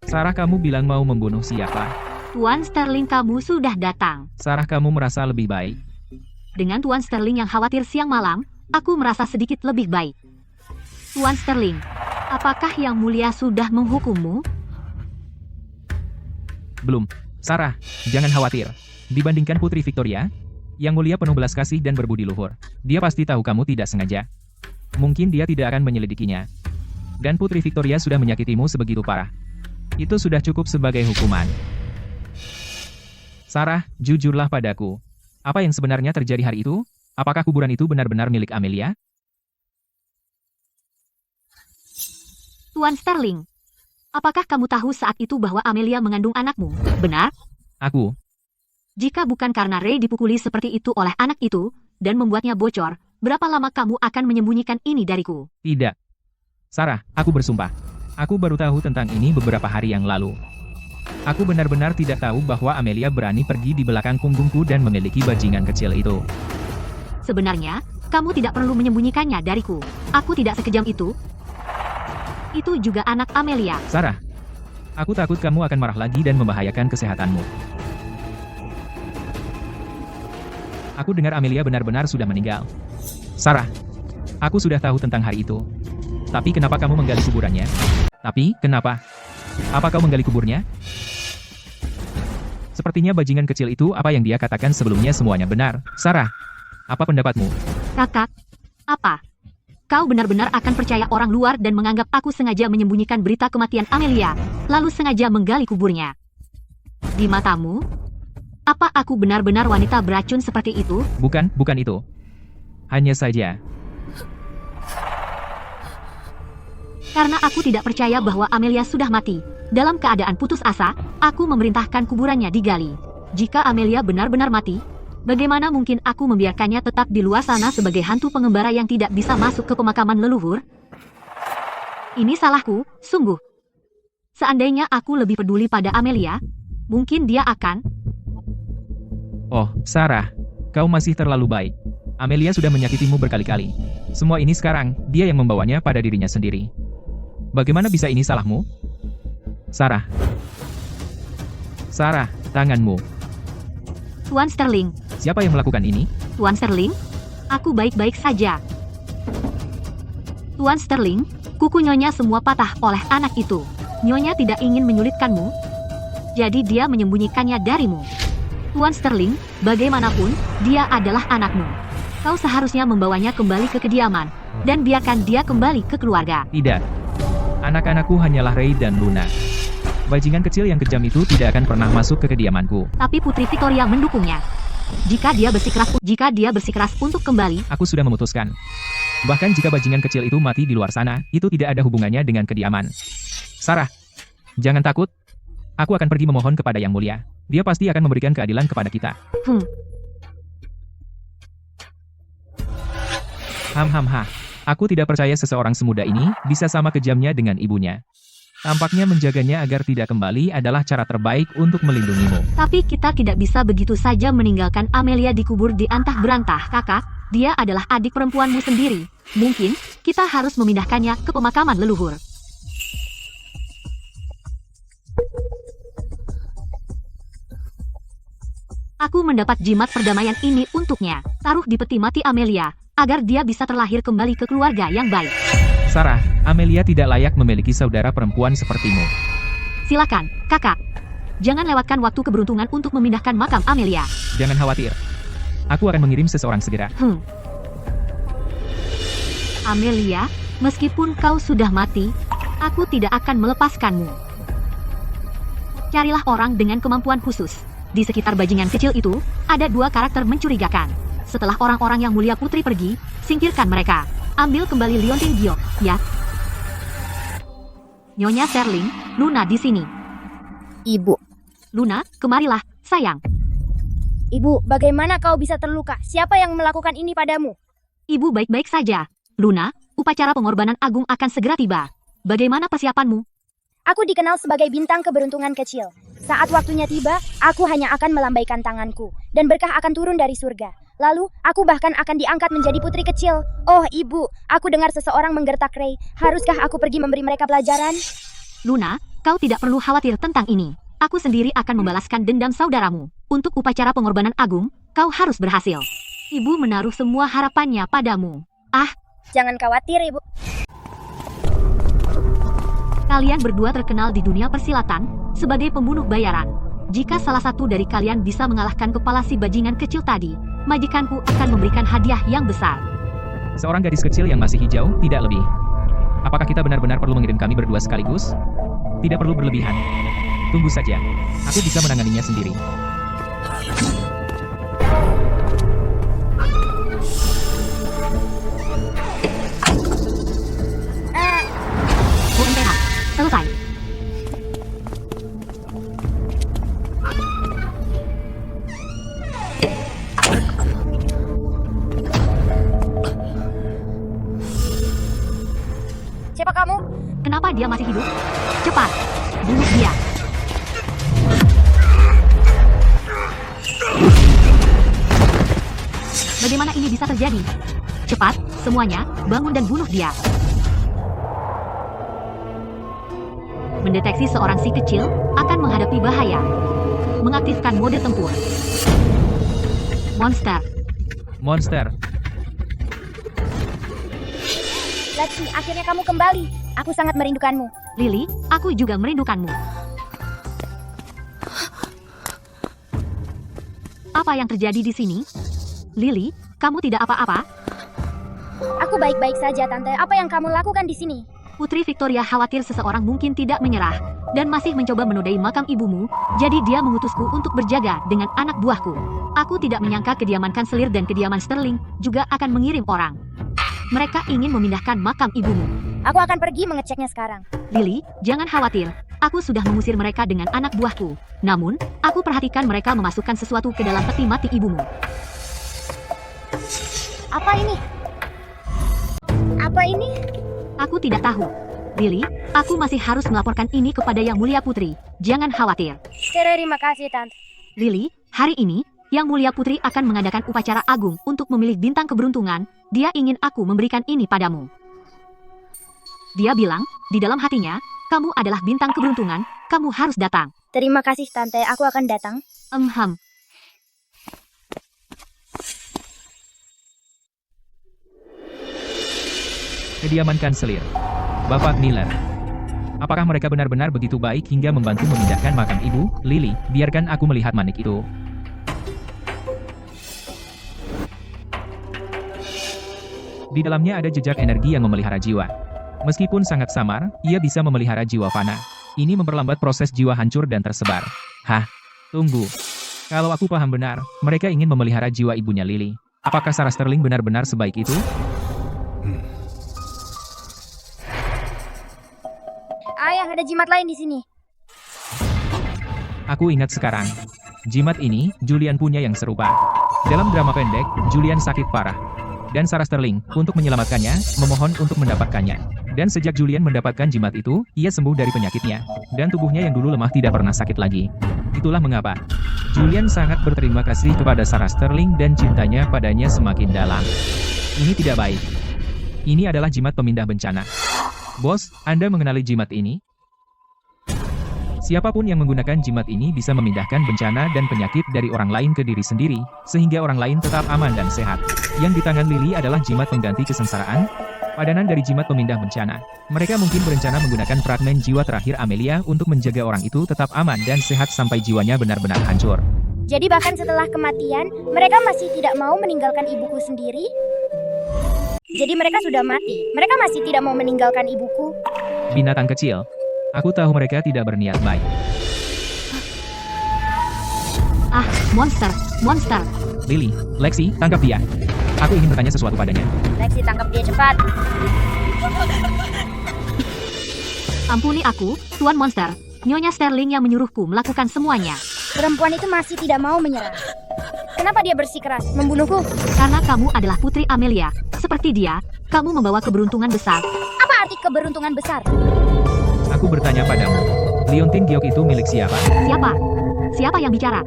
Sarah, kamu bilang mau membunuh siapa? Tuan Sterling, kamu sudah datang. Sarah, kamu merasa lebih baik? Dengan Tuan Sterling yang khawatir siang malam, aku merasa sedikit lebih baik. Tuan Sterling, apakah Yang Mulia sudah menghukummu? Belum. Sarah, jangan khawatir. Dibandingkan Putri Victoria, Yang Mulia penuh belas kasih dan berbudi luhur. Dia pasti tahu kamu tidak sengaja. Mungkin dia tidak akan menyelidikinya. Dan Putri Victoria sudah menyakitimu sebegitu parah. Itu sudah cukup sebagai hukuman. Sarah, jujurlah padaku. Apa yang sebenarnya terjadi hari itu? Apakah kuburan itu benar-benar milik Amelia? Tuan Sterling, apakah kamu tahu saat itu bahwa Amelia mengandung anakmu? Benar? Aku. Jika bukan karena Ray dipukuli seperti itu oleh anak itu, dan membuatnya bocor, berapa lama kamu akan menyembunyikan ini dariku? Tidak. Sarah, aku bersumpah. Aku baru tahu tentang ini beberapa hari yang lalu. Aku benar-benar tidak tahu bahwa Amelia berani pergi di belakang punggungku dan memiliki bajingan kecil itu. Sebenarnya, kamu tidak perlu menyembunyikannya dariku. Aku tidak sekejam itu. Itu juga anak Amelia. Sarah, aku takut kamu akan marah lagi dan membahayakan kesehatanmu. Aku dengar Amelia benar-benar sudah meninggal. Sarah, aku sudah tahu tentang hari itu. Tapi kenapa kamu menggali kuburannya? Tapi, kenapa? Apa kau menggali kuburnya? Sepertinya bajingan kecil itu apa yang dia katakan sebelumnya semuanya benar. Sarah, apa pendapatmu? Kakak, apa? Kau benar-benar akan percaya orang luar dan menganggap aku sengaja menyembunyikan berita kematian Amelia, lalu sengaja menggali kuburnya. Di matamu, apa aku benar-benar wanita beracun seperti itu? Bukan itu. Hanya saja. Karena aku tidak percaya bahwa Amelia sudah mati. Dalam keadaan putus asa, aku memerintahkan kuburannya digali. Jika Amelia benar-benar mati, bagaimana mungkin aku membiarkannya tetap di luar sana sebagai hantu pengembara yang tidak bisa masuk ke pemakaman leluhur? Ini salahku, sungguh. Seandainya aku lebih peduli pada Amelia, mungkin dia akan... Oh, Sarah, kau masih terlalu baik. Amelia sudah menyakitimu berkali-kali. Semua ini sekarang, dia yang membawanya pada dirinya sendiri. Bagaimana bisa ini salahmu? Sarah. Sarah, tanganmu. Tuan Sterling, Siapa yang melakukan ini? Tuan Sterling, aku baik-baik saja. Tuan Sterling, kuku Nyonya semua patah oleh anak itu. Nyonya tidak ingin menyulitkanmu, jadi dia menyembunyikannya darimu. Tuan Sterling, bagaimanapun, dia adalah anakmu. Kau seharusnya membawanya kembali ke kediaman, dan biarkan dia kembali ke keluarga. Tidak. Anak-anakku hanyalah Ray dan Luna. Bajingan kecil yang kejam itu tidak akan pernah masuk ke kediamanku. Tapi Putri Victoria mendukungnya. Jika dia bersikeras untuk kembali, Aku sudah memutuskan. Bahkan jika bajingan kecil itu mati di luar sana, itu tidak ada hubungannya dengan kediaman. Sarah, jangan takut. Aku akan pergi memohon kepada Yang Mulia. Dia pasti akan memberikan keadilan kepada kita. Aku tidak percaya seseorang semuda ini bisa sama kejamnya dengan ibunya. Tampaknya menjaganya agar tidak kembali adalah cara terbaik untuk melindungimu. Tapi kita tidak bisa begitu saja meninggalkan Amelia dikubur di antah berantah, kakak. Dia adalah adik perempuanmu sendiri. Mungkin, kita harus memindahkannya ke pemakaman leluhur. Aku mendapat jimat perdamaian ini untuknya. Taruh di peti mati Amelia, agar dia bisa terlahir kembali ke keluarga yang baik. Sarah, Amelia tidak layak memiliki saudara perempuan sepertimu. Silakan, kakak. Jangan lewatkan waktu keberuntungan untuk memindahkan makam Amelia. Jangan khawatir. Aku akan mengirim seseorang segera. Amelia, meskipun kau sudah mati, aku tidak akan melepaskanmu. Carilah orang dengan kemampuan khusus. Di sekitar bajingan kecil itu, ada 2 karakter mencurigakan. Setelah orang-orang yang mulia putri pergi, singkirkan mereka. Ambil kembali liontin Giok, ya. Nyonya Sterling, Luna di sini. Ibu. Luna, kemarilah, sayang. Ibu, bagaimana kau bisa terluka? Siapa yang melakukan ini padamu? Ibu baik-baik saja. Luna, upacara pengorbanan agung akan segera tiba. Bagaimana persiapanmu? Aku dikenal sebagai bintang keberuntungan kecil. Saat waktunya tiba, aku hanya akan melambaikan tanganku, dan berkah akan turun dari surga. Lalu, aku bahkan akan diangkat menjadi putri kecil. Oh, ibu, aku dengar seseorang menggertak Ray. Haruskah aku pergi memberi mereka pelajaran? Luna, kau tidak perlu khawatir tentang ini. Aku sendiri akan membalaskan dendam saudaramu. Untuk upacara pengorbanan agung, kau harus berhasil. Ibu menaruh semua harapannya padamu. Jangan khawatir, ibu. Kalian berdua terkenal di dunia persilatan sebagai pembunuh bayaran. Jika salah satu dari kalian bisa mengalahkan kepala si bajingan kecil tadi, majikanku akan memberikan hadiah yang besar. Seorang gadis kecil yang masih hijau, tidak lebih. Apakah kita benar-benar perlu mengirim kami berdua sekaligus? Tidak perlu berlebihan. Tunggu saja. Aku bisa menanganinya sendiri. UMTH. Selesai. Siapa kamu? Kenapa dia masih hidup? Cepat, bunuh dia. Bagaimana ini bisa terjadi? Cepat, semuanya, bangun dan bunuh dia. Mendeteksi seorang si kecil akan menghadapi bahaya. Mengaktifkan mode tempur. Monster. Monster. Lexi, akhirnya kamu kembali. Aku sangat merindukanmu. Lily, aku juga merindukanmu. Apa yang terjadi di sini? Lily, kamu tidak apa-apa? Aku baik-baik saja, Tante. Apa yang kamu lakukan di sini? Putri Victoria khawatir seseorang mungkin tidak menyerah dan masih mencoba menodai makam ibumu, jadi dia mengutusku untuk berjaga dengan anak buahku. Aku tidak menyangka kediaman kanselir dan kediaman Sterling juga akan mengirim orang. Mereka ingin memindahkan makam ibumu. Aku akan pergi mengeceknya sekarang. Lily, jangan khawatir. Aku sudah mengusir mereka dengan anak buahku. Namun, aku perhatikan mereka memasukkan sesuatu ke dalam peti mati ibumu. Apa ini? Apa ini? Aku tidak tahu. Lily, aku masih harus melaporkan ini kepada Yang Mulia Putri. Jangan khawatir. Terima kasih, Tante. Lily, hari ini, Yang Mulia Putri akan mengadakan upacara agung untuk memilih bintang keberuntungan. Dia ingin aku memberikan ini padamu. Dia bilang, di dalam hatinya, kamu adalah bintang keberuntungan, kamu harus datang. Terima kasih Tante, aku akan datang. Kediaman kanselir. Bapak Miller. Apakah mereka benar-benar begitu baik hingga membantu memindahkan makam Ibu, Lily? Biarkan aku melihat manik itu. Di dalamnya ada jejak energi yang memelihara jiwa. Meskipun sangat samar, ia bisa memelihara jiwa fana. Ini memperlambat proses jiwa hancur dan tersebar. Hah? Tunggu. Kalau aku paham benar, mereka ingin memelihara jiwa ibunya Lily. Apakah Sarah Sterling benar-benar sebaik itu? Ayah, ada jimat lain di sini. Aku ingat sekarang. Jimat ini, Julian punya yang serupa. Dalam drama pendek, Julian sakit parah. Dan Sarah Sterling, untuk menyelamatkannya, memohon untuk mendapatkannya. Dan sejak Julian mendapatkan jimat itu, ia sembuh dari penyakitnya. Dan tubuhnya yang dulu lemah tidak pernah sakit lagi. Itulah mengapa Julian sangat berterima kasih kepada Sarah Sterling dan cintanya padanya semakin dalam. Ini tidak baik. Ini adalah jimat pemindah bencana. Bos, Anda mengenali jimat ini? Siapapun yang menggunakan jimat ini bisa memindahkan bencana dan penyakit dari orang lain ke diri sendiri, sehingga orang lain tetap aman dan sehat. Yang di tangan Lily adalah jimat pengganti kesengsaraan, padanan dari jimat pemindah bencana. Mereka mungkin berencana menggunakan fragmen jiwa terakhir Amelia untuk menjaga orang itu tetap aman dan sehat sampai jiwanya benar-benar hancur. Jadi bahkan setelah kematian, mereka masih tidak mau meninggalkan ibuku sendiri? Jadi mereka sudah mati, mereka masih tidak mau meninggalkan ibuku? Binatang kecil. Aku tahu mereka tidak berniat baik. Ah, monster, monster. Lily, Lexi, tangkap dia. Aku ingin bertanya sesuatu padanya. Lexi, tangkap dia cepat. Ampuni aku, Tuan Monster. Nyonya Sterling yang menyuruhku melakukan semuanya. Perempuan itu masih tidak mau menyerah. Kenapa dia bersikeras membunuhku? Karena kamu adalah Putri Amelia. Seperti dia, kamu membawa keberuntungan besar. Apa arti keberuntungan besar? Aku bertanya padamu. Liontin Giok itu milik siapa? Siapa? Siapa yang bicara?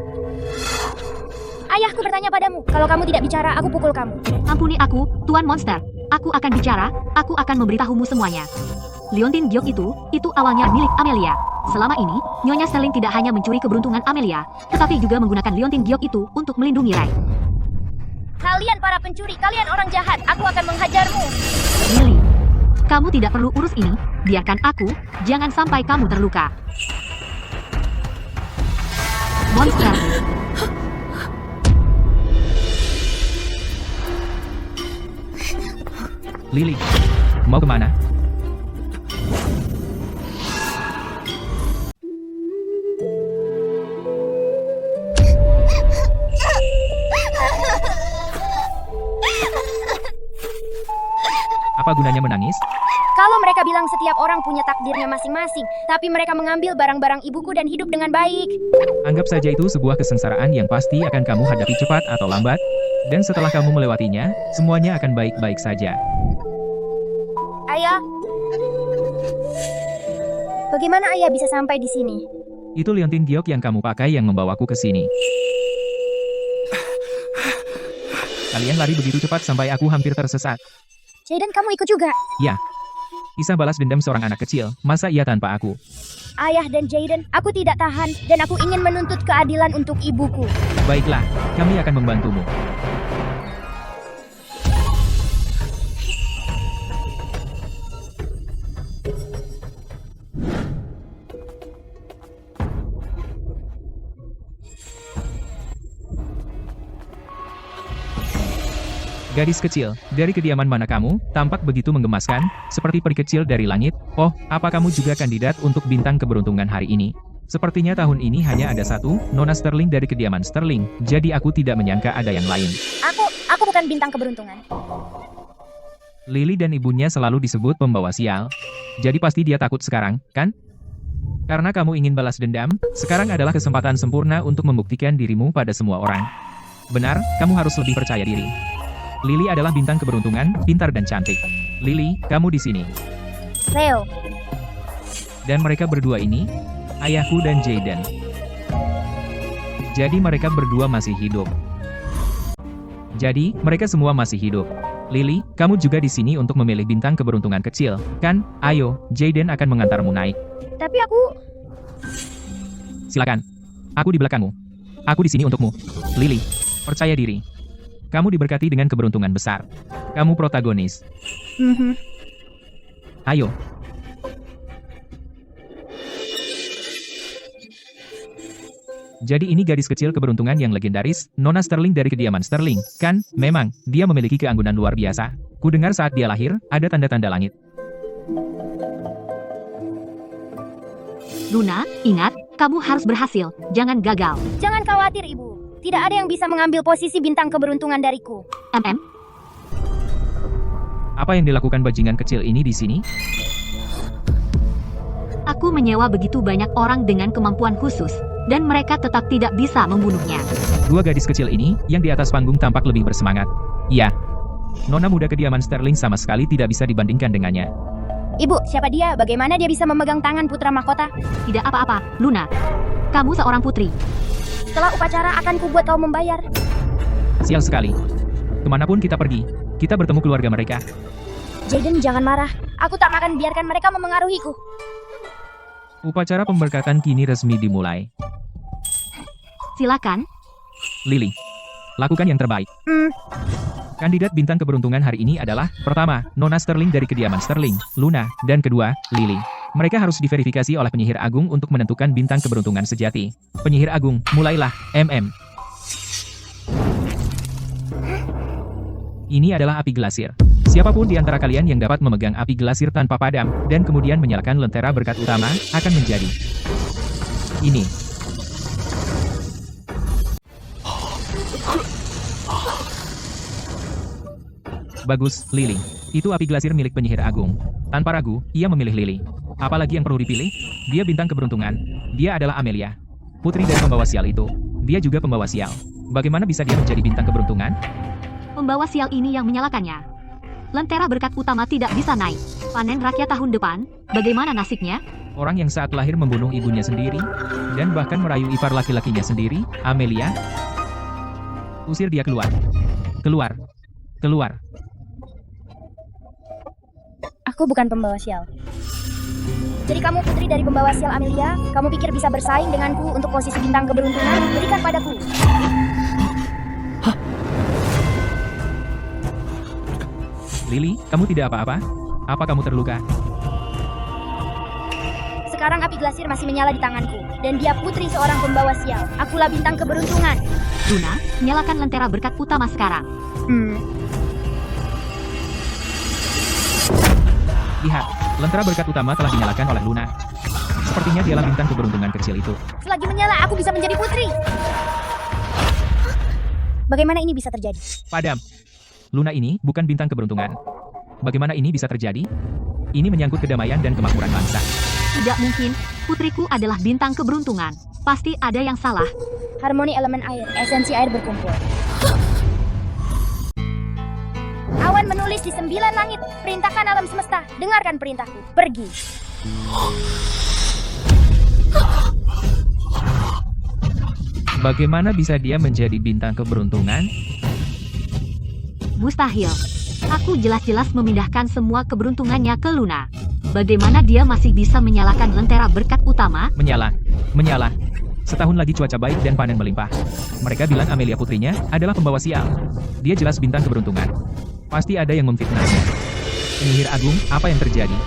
Ayahku bertanya padamu. Kalau kamu tidak bicara, aku pukul kamu. Ampuni aku, Tuan Monster. Aku akan bicara, aku akan memberitahumu semuanya. Liontin Giok itu awalnya milik Amelia. Selama ini, Nyonya Sterling tidak hanya mencuri keberuntungan Amelia, tetapi juga menggunakan Liontin Giok itu untuk melindungi Rai. Kalian para pencuri, kalian orang jahat. Aku akan menghajarmu. Lily, kamu tidak perlu urus ini. Biarkan aku, jangan sampai kamu terluka. Monster. Lily, mau kemana? Apa gunanya menangis? Kalau mereka bilang setiap orang punya takdirnya masing-masing, tapi mereka mengambil barang-barang ibuku dan hidup dengan baik. Anggap saja itu sebuah kesengsaraan yang pasti akan kamu hadapi cepat atau lambat, dan setelah kamu melewatinya, semuanya akan baik-baik saja. Ayah, bagaimana ayah bisa sampai di sini? Itu Liontin Giok yang kamu pakai yang membawaku ke sini. Kalian lari begitu cepat sampai aku hampir tersesat. Jaden, kamu ikut juga? Ya. Kisah balas dendam seorang anak kecil, masa ia tanpa aku? Ayah dan Jaden, aku tidak tahan, dan aku ingin menuntut keadilan untuk ibuku. Baiklah, kami akan membantumu. Gadis kecil, dari kediaman mana kamu? Tampak begitu menggemaskan, seperti peri kecil dari langit. Oh, apa kamu juga kandidat untuk bintang keberuntungan hari ini? Sepertinya tahun ini hanya ada satu, Nona Sterling dari kediaman Sterling, jadi aku tidak menyangka ada yang lain. Aku bukan bintang keberuntungan. Lily dan ibunya selalu disebut pembawa sial. Jadi pasti dia takut sekarang, kan? Karena kamu ingin balas dendam, sekarang adalah kesempatan sempurna untuk membuktikan dirimu pada semua orang. Benar, kamu harus lebih percaya diri. Lily adalah bintang keberuntungan, pintar dan cantik. Lily, kamu di sini. Leo. Dan mereka berdua ini, ayahku dan Jaden. Jadi mereka berdua masih hidup. Jadi, mereka semua masih hidup. Lily, kamu juga di sini untuk memilih bintang keberuntungan kecil, kan? Ayo, Jaden akan mengantarmu naik. Tapi aku... Silakan. Aku di belakangmu. Aku di sini untukmu. Lily, percaya diri. Kamu diberkati dengan keberuntungan besar. Kamu protagonis. Ayo. Jadi ini gadis kecil keberuntungan yang legendaris, Nona Sterling dari kediaman Sterling, kan? Memang, dia memiliki keanggunan luar biasa. Ku dengar saat dia lahir, ada tanda-tanda langit. Luna, ingat, kamu harus berhasil, jangan gagal. Jangan khawatir, Ibu. Tidak ada yang bisa mengambil posisi bintang keberuntungan dariku. Apa yang dilakukan bajingan kecil ini di sini? Aku menyewa begitu banyak orang dengan kemampuan khusus, dan mereka tetap tidak bisa membunuhnya. Dua gadis kecil ini, yang di atas panggung tampak lebih bersemangat. Iya. Nona muda kediaman Sterling sama sekali tidak bisa dibandingkan dengannya. Ibu, siapa dia? Bagaimana dia bisa memegang tangan putra mahkota? Tidak apa-apa, Luna. Kamu seorang putri. Setelah upacara akan kubuat kau membayar. Sial sekali. Kemanapun kita pergi, kita bertemu keluarga mereka. Jaden, jangan marah. Aku tak akan biarkan mereka memengaruhiku. Upacara pemberkatan kini resmi dimulai. Silakan. Lily, lakukan yang terbaik. Kandidat bintang keberuntungan hari ini adalah, pertama, Nona Sterling dari kediaman Sterling, Luna, dan kedua, Lily. Mereka harus diverifikasi oleh penyihir agung untuk menentukan bintang keberuntungan sejati. Penyihir agung, mulailah, Ini adalah api glasir. Siapapun di antara kalian yang dapat memegang api glasir tanpa padam, dan kemudian menyalakan lentera berkat utama, akan menjadi ini. Bagus, Lily. Itu api glasir milik penyihir agung. Tanpa ragu, ia memilih Lily. Apalagi yang perlu dipilih? Dia bintang keberuntungan. Dia adalah Amelia, putri dari pembawa sial itu. Dia juga pembawa sial. Bagaimana bisa dia menjadi bintang keberuntungan? Pembawa sial ini yang menyalakannya. Lentera berkat utama tidak bisa naik. Panen rakyat tahun depan, bagaimana nasibnya? Orang yang saat lahir membunuh ibunya sendiri, dan bahkan merayu ipar laki-lakinya sendiri, Amelia. Usir dia keluar. Keluar. Keluar. Aku bukan pembawa sial. Jadi kamu putri dari pembawa sial Amelia? Kamu pikir bisa bersaing denganku untuk posisi bintang keberuntungan? Berikan padaku. Lily, kamu tidak apa-apa? Apa kamu terluka? Sekarang api glasir masih menyala di tanganku. Dan dia putri seorang pembawa sial. Akulah bintang keberuntungan. Luna, nyalakan lentera berkat utama sekarang. Lihat, lentera berkat utama telah dinyalakan oleh Luna. Sepertinya dialah bintang keberuntungan kecil itu. Selagi menyala, aku bisa menjadi putri. Bagaimana ini bisa terjadi? Padam. Luna ini bukan bintang keberuntungan. Bagaimana ini bisa terjadi? Ini menyangkut kedamaian dan kemakmuran bangsa. Tidak mungkin, putriku adalah bintang keberuntungan. Pasti ada yang salah. Harmoni elemen air, esensi air berkumpul. Awan menulis di 9 langit. Perintahkan alam semesta. Dengarkan perintahku. Pergi. Bagaimana bisa dia menjadi bintang keberuntungan? Mustahil. Aku jelas-jelas memindahkan semua keberuntungannya ke Luna. Bagaimana dia masih bisa menyalakan lentera berkat utama? Menyala. Menyala. Setahun lagi cuaca baik dan panen melimpah. Mereka bilang Amelia putrinya adalah pembawa sial. Dia jelas bintang keberuntungan. Pasti ada yang memfitnahnya. Penyihir agung, apa yang terjadi?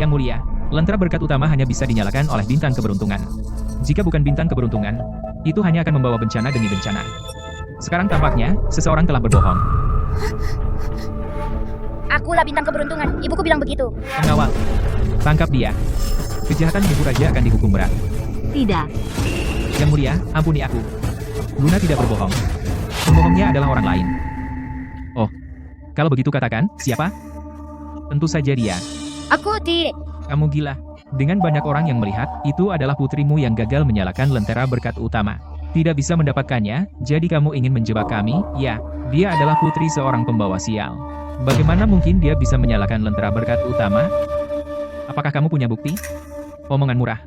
Yang mulia, lentera berkat utama hanya bisa dinyalakan oleh bintang keberuntungan. Jika bukan bintang keberuntungan, itu hanya akan membawa bencana demi bencana. Sekarang tampaknya, seseorang telah berbohong. Akulah bintang keberuntungan. Ibuku bilang begitu. Pengawal, tangkap dia. Kejahatan ibu raja akan dihukum berat. Tidak. Yang mulia, ampuni aku. Luna tidak berbohong. Pembohongnya adalah orang lain. Oh, kalau begitu katakan, siapa? Tentu saja dia. Aku tidak. Kamu gila. Dengan banyak orang yang melihat, itu adalah putrimu yang gagal menyalakan lentera berkat utama. Tidak bisa mendapatkannya, jadi kamu ingin menjebak kami? Ya, dia adalah putri seorang pembawa sial. Bagaimana mungkin dia bisa menyalakan lentera berkat utama? Apakah kamu punya bukti? Omongan murah.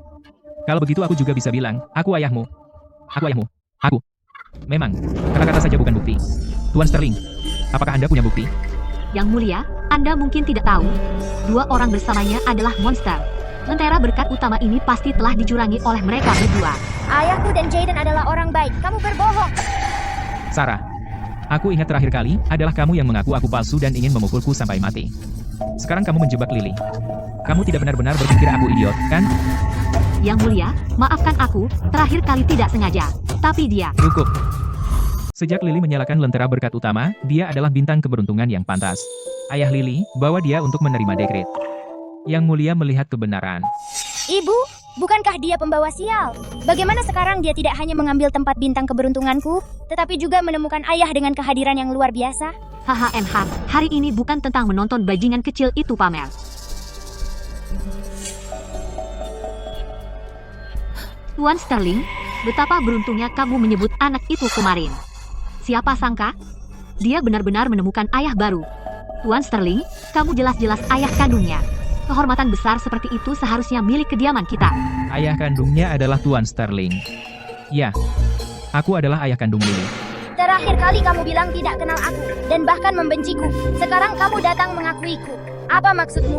Kalau begitu aku juga bisa bilang, aku ayahmu. Aku ayahmu. Aku. Memang, kata-kata saja bukan bukti. Tuan Sterling, apakah Anda punya bukti? Yang mulia, Anda mungkin tidak tahu. Dua orang bersamanya adalah monster. Lentera berkat utama ini pasti telah dicurangi oleh mereka berdua. Ayahku dan Jaden adalah orang baik. Kamu berbohong. Sarah, aku ingat terakhir kali adalah kamu yang mengaku aku palsu dan ingin memukulku sampai mati. Sekarang kamu menjebak Lily. Kamu tidak benar-benar berpikir aku idiot, kan? Yang mulia, maafkan aku, terakhir kali tidak sengaja. Tapi dia, Cukup. Sejak Lily menyalakan lentera berkat utama, dia adalah bintang keberuntungan yang pantas. Ayah Lily, bawa dia untuk menerima dekret. Yang mulia melihat kebenaran. Ibu, bukankah dia pembawa sial? Bagaimana sekarang dia tidak hanya mengambil tempat bintang keberuntunganku, tetapi juga menemukan ayah dengan kehadiran yang luar biasa? HHMH, hari ini bukan tentang menonton bajingan kecil itu pamer. Tuan Sterling, betapa beruntungnya kamu menyebut anak itu kemarin. Siapa sangka? Dia benar-benar menemukan ayah baru. Tuan Sterling, kamu jelas-jelas ayah kandungnya. Kehormatan besar seperti itu seharusnya milik kediaman kita. Ayah kandungnya adalah Tuan Sterling. Ya, aku adalah ayah kandung Lily. Terakhir kali kamu bilang tidak kenal aku, dan bahkan membenciku. Sekarang kamu datang mengakuiku. Apa maksudmu?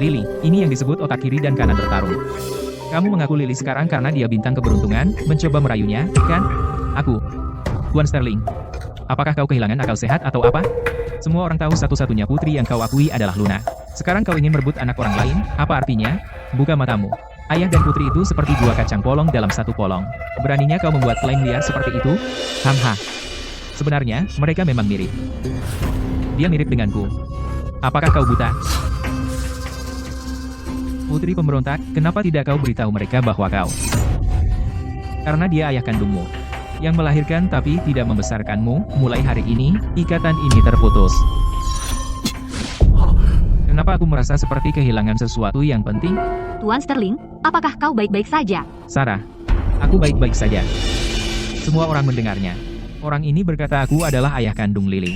Lily, ini yang disebut otak kiri dan kanan bertarung. Kamu mengaku Lily sekarang karena dia bintang keberuntungan, mencoba merayunya, kan? Aku. Tuan Sterling, apakah kau kehilangan akal sehat atau apa? Semua orang tahu satu-satunya putri yang kau akui adalah Luna. Sekarang kau ingin merebut anak orang lain, apa artinya? Buka matamu. Ayah dan putri itu seperti dua kacang polong dalam satu polong. Beraninya kau membuat klaim liar seperti itu? Hamha. Sebenarnya, mereka memang mirip. Dia mirip denganku. Apakah kau buta? Putri pemberontak, kenapa tidak kau beritahu mereka bahwa kau? Karena dia ayah kandungmu. Yang melahirkan tapi tidak membesarkanmu, mulai hari ini, ikatan ini terputus. Kenapa aku merasa seperti kehilangan sesuatu yang penting? Tuan Sterling, apakah kau baik-baik saja? Sarah, aku baik-baik saja. Semua orang mendengarnya. Orang ini berkata aku adalah ayah kandung Lily.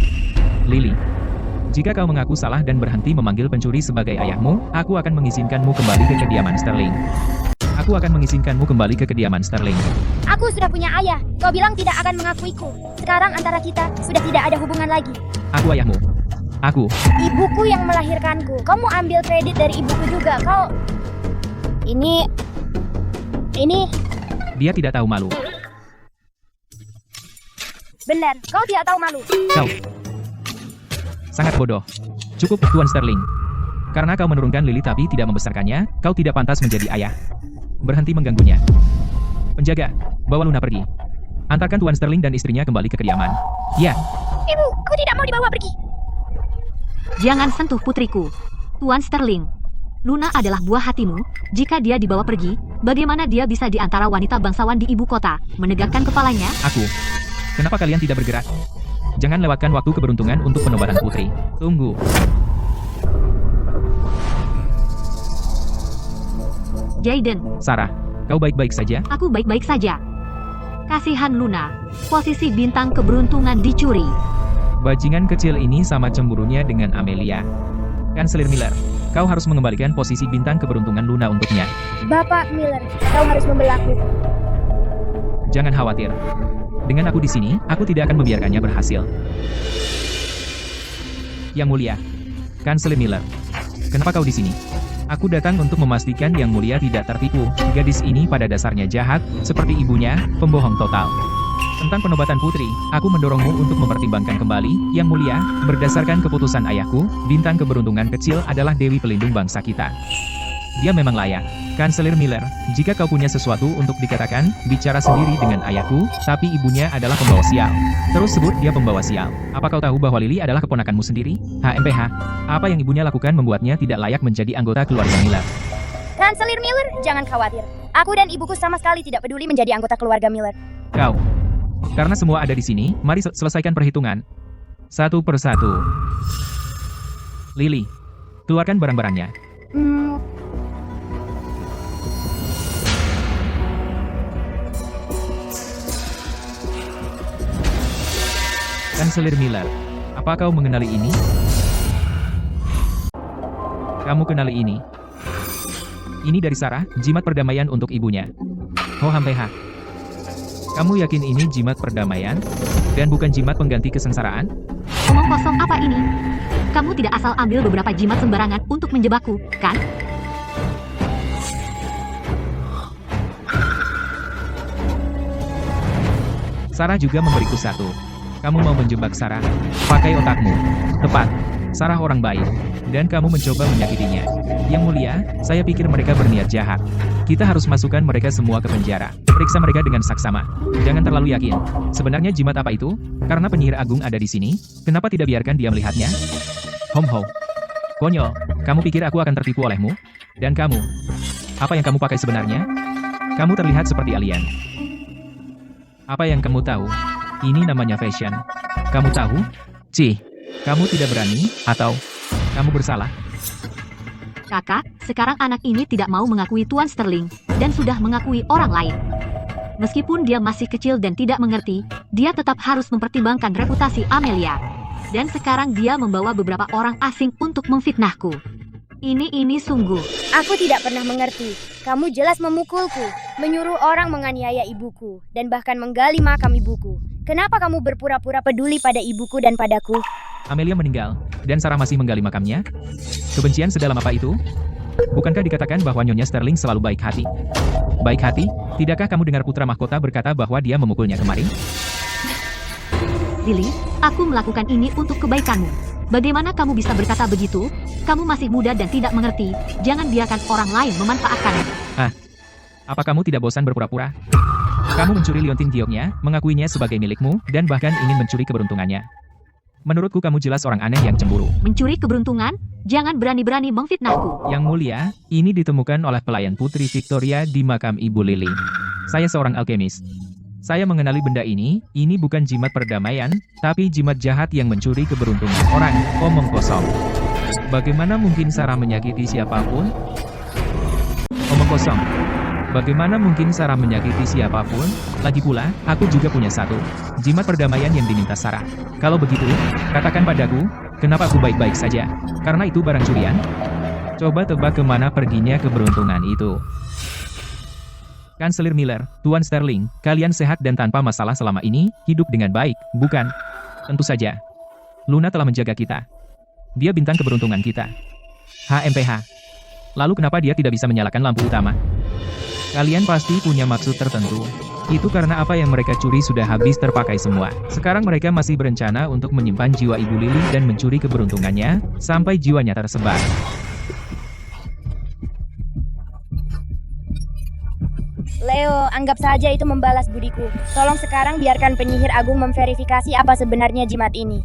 Lily, jika kau mengaku salah dan berhenti memanggil pencuri sebagai ayahmu, aku akan mengizinkanmu kembali ke kediaman Sterling. Aku akan mengizinkanmu kembali ke kediaman Sterling. Aku sudah punya ayah. Kau bilang tidak akan mengakuiku. Sekarang antara kita sudah tidak ada hubungan lagi. Aku ayahmu. Aku. Ibuku yang melahirkanku. Kamu ambil kredit dari ibuku juga. Kau... Ini... Dia tidak tahu malu. Benar, kau tidak tahu malu. Kau. Sangat bodoh. Cukup, Tuan Sterling. Karena kau menurunkan Lily tapi tidak membesarkannya, kau tidak pantas menjadi ayah. Berhenti mengganggunya. Penjaga, bawa Luna pergi. Antarkan Tuan Sterling dan istrinya kembali ke kediaman. Ya. Ibu, aku tidak mau dibawa pergi. Jangan sentuh putriku. Tuan Sterling, Luna adalah buah hatimu. Jika dia dibawa pergi, bagaimana dia bisa di antara wanita bangsawan di ibu kota, menegakkan kepalanya? Aku. Kenapa kalian tidak bergerak? Jangan lewatkan waktu keberuntungan untuk penobatan putri. Tunggu. Jaden, Sarah, kau baik-baik saja? aku baik-baik saja. Kasihan Luna, posisi bintang keberuntungan dicuri. Bajingan kecil ini sama cemburunya dengan Amelia. Kanselir Miller, kau harus mengembalikan posisi bintang keberuntungan Luna untuknya. Bapak Miller, kau harus membelaku. Jangan khawatir. Dengan aku di sini, aku tidak akan membiarkannya berhasil. Yang mulia, Kanselir Miller, kenapa kau di sini? Aku datang untuk memastikan Yang Mulia tidak tertipu. Gadis ini pada dasarnya jahat, seperti ibunya, pembohong total. Tentang penobatan putri, aku mendorongmu untuk mempertimbangkan kembali, Yang Mulia, berdasarkan keputusan ayahku, bintang keberuntungan kecil adalah Dewi Pelindung bangsa kita. Dia memang layak. Kanselir Miller, jika kau punya sesuatu untuk dikatakan, bicara sendiri dengan ayahku, tapi ibunya adalah pembawa sial. Terus sebut dia pembawa sial. Apa kau tahu bahwa Lily adalah keponakanmu sendiri? HMPH, apa yang ibunya lakukan membuatnya tidak layak menjadi anggota keluarga Miller. Kanselir Miller, jangan khawatir. Aku dan ibuku sama sekali tidak peduli menjadi anggota keluarga Miller. Kau. Karena semua ada di sini, mari selesaikan perhitungan. Satu persatu. Lily, keluarkan barang-barangnya. Kanselir Miller, apa kau mengenali ini? Kamu kenali ini? Ini dari Sarah, jimat perdamaian untuk ibunya. Ho HMPH. Kamu yakin ini jimat perdamaian? Dan bukan jimat pengganti kesengsaraan? Omong kosong apa ini? Kamu tidak asal ambil beberapa jimat sembarangan untuk menjebakku, kan? Sarah juga memberiku satu. Kamu mau menjebak Sarah? Pakai otakmu. Tepat. Sarah orang baik. Dan kamu mencoba menyakitinya. Yang mulia, saya pikir mereka berniat jahat. Kita harus masukkan mereka semua ke penjara. Periksa mereka dengan saksama. Jangan terlalu yakin. Sebenarnya jimat apa itu? Karena penyihir agung ada di sini, kenapa tidak biarkan dia melihatnya? Hom ho. Konyol, kamu pikir aku akan tertipu olehmu? Dan kamu? Apa yang kamu pakai sebenarnya? Kamu terlihat seperti alien. Apa yang kamu tahu? Ini namanya fashion. Kamu tahu? Cih, kamu tidak berani, atau kamu bersalah? Kakak, sekarang anak ini tidak mau mengakui Tuan Sterling, dan sudah mengakui orang lain. Meskipun dia masih kecil dan tidak mengerti, dia tetap harus mempertimbangkan reputasi Amelia. Dan sekarang dia membawa beberapa orang asing untuk memfitnahku. Ini sungguh. Aku tidak pernah mengerti. Kamu jelas memukulku, menyuruh orang menganiaya ibuku, dan bahkan menggali makam ibuku. Kenapa kamu berpura-pura peduli pada ibuku dan padaku? Amelia meninggal, dan Sarah masih menggali makamnya? Kebencian sedalam apa itu? Bukankah dikatakan bahwa Nyonya Sterling selalu baik hati? Baik hati? Tidakkah kamu dengar putra mahkota berkata bahwa dia memukulnya kemarin? Lily, aku melakukan ini untuk kebaikanmu. Bagaimana kamu bisa berkata begitu? Kamu masih muda dan tidak mengerti. Jangan biarkan orang lain memanfaatkanmu. Apa kamu tidak bosan berpura-pura? Kamu mencuri liontin gioknya, mengakuinya sebagai milikmu, dan bahkan ingin mencuri keberuntungannya. Menurutku kamu jelas orang aneh yang cemburu. Mencuri keberuntungan? Jangan berani-berani memfitnahku. Yang mulia, ini ditemukan oleh pelayan Putri Victoria di makam Ibu Lily. Saya seorang alkemis. Saya mengenali benda ini bukan jimat perdamaian, tapi jimat jahat yang mencuri keberuntungan orang. Omong kosong. Bagaimana mungkin Sarah menyakiti siapapun? Omong kosong. Bagaimana mungkin Sarah menyakiti siapapun? Lagi pula, aku juga punya satu. Jimat perdamaian yang diminta Sarah. Kalau begitu, katakan padaku, kenapa aku baik-baik saja? Karena itu barang curian? Coba tebak kemana perginya keberuntungan itu. Kanselir Miller, Tuan Sterling, kalian sehat dan tanpa masalah selama ini, hidup dengan baik, bukan? Tentu saja. Luna telah menjaga kita. Dia bintang keberuntungan kita. HMPH. Lalu kenapa dia tidak bisa menyalakan lampu utama? Kalian pasti punya maksud tertentu. Itu karena apa yang mereka curi sudah habis terpakai semua. Sekarang mereka masih berencana untuk menyimpan jiwa Ibu Lily dan mencuri keberuntungannya, sampai jiwanya tersebar. Leo, anggap saja itu membalas budiku. Tolong sekarang biarkan penyihir agung memverifikasi apa sebenarnya jimat ini.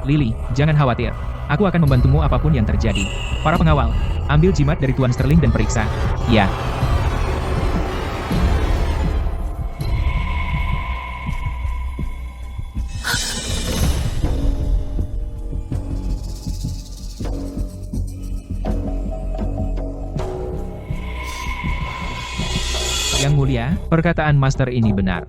Lily, jangan khawatir. Aku akan membantumu apapun yang terjadi. Para pengawal, ambil jimat dari Tuan Sterling dan periksa. Ya. Yang mulia, perkataan Master ini benar.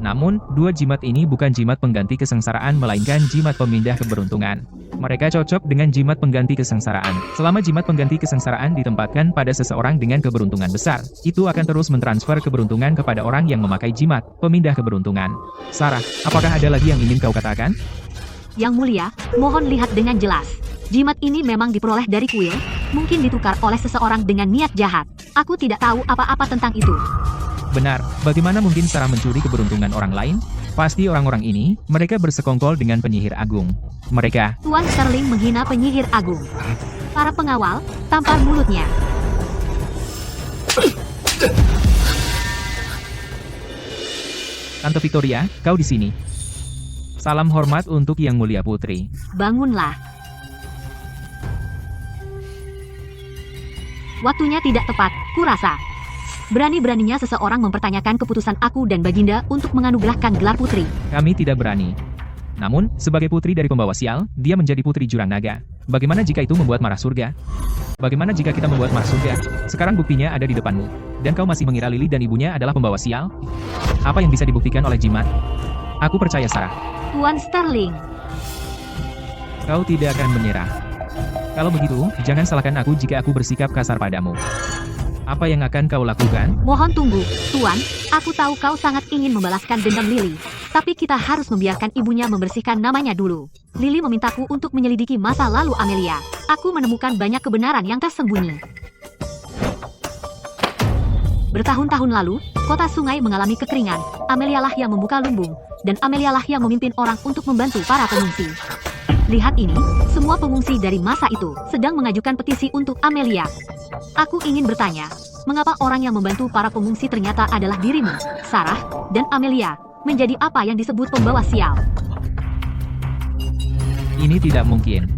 Namun, dua jimat ini bukan jimat pengganti kesengsaraan melainkan jimat pemindah keberuntungan. Mereka cocok dengan jimat pengganti kesengsaraan. Selama jimat pengganti kesengsaraan ditempatkan pada seseorang dengan keberuntungan besar, itu akan terus mentransfer keberuntungan kepada orang yang memakai jimat pemindah keberuntungan. Sarah, apakah ada lagi yang ingin kau katakan? Yang mulia, mohon lihat dengan jelas. Jimat ini memang diperoleh dari kuil, mungkin ditukar oleh seseorang dengan niat jahat. Aku tidak tahu apa-apa tentang itu. Benar, bagaimana mungkin Sarah mencuri keberuntungan orang lain? Pasti orang-orang ini, mereka bersekongkol dengan penyihir agung. Mereka... Tuan Sterling menghina penyihir agung. Para pengawal, tampar mulutnya. Tante Victoria, kau di sini. Salam hormat untuk Yang Mulia Putri. Bangunlah. Waktunya tidak tepat, kurasa. Berani-beraninya seseorang mempertanyakan keputusan aku dan Baginda untuk menganugerahkan gelar putri. Kami tidak berani. Namun, sebagai putri dari pembawa sial, dia menjadi putri jurang naga. Bagaimana jika itu membuat marah surga? Bagaimana jika kita membuat marah surga? Sekarang buktinya ada di depanmu. Dan kau masih mengira Lily dan ibunya adalah pembawa sial? Apa yang bisa dibuktikan oleh jimat? Aku percaya Sarah. Tuan Sterling. Kau tidak akan menyerah. Kalau begitu, jangan salahkan aku jika aku bersikap kasar padamu. Apa yang akan kau lakukan? Mohon tunggu, Tuan. Aku tahu kau sangat ingin membalaskan dendam Lily. Tapi kita harus membiarkan ibunya membersihkan namanya dulu. Lily memintaku untuk menyelidiki masa lalu Amelia. Aku menemukan banyak kebenaran yang tersembunyi. Bertahun-tahun lalu, kota sungai mengalami kekeringan. Amelia lah yang membuka lumbung, dan Amelia lah yang memimpin orang untuk membantu para pengungsi. Lihat ini, semua pengungsi dari masa itu sedang mengajukan petisi untuk Amelia. Aku ingin bertanya, mengapa orang yang membantu para pengungsi ternyata adalah dirimu, Sarah, dan Amelia, menjadi apa yang disebut pembawa sial? Ini tidak mungkin.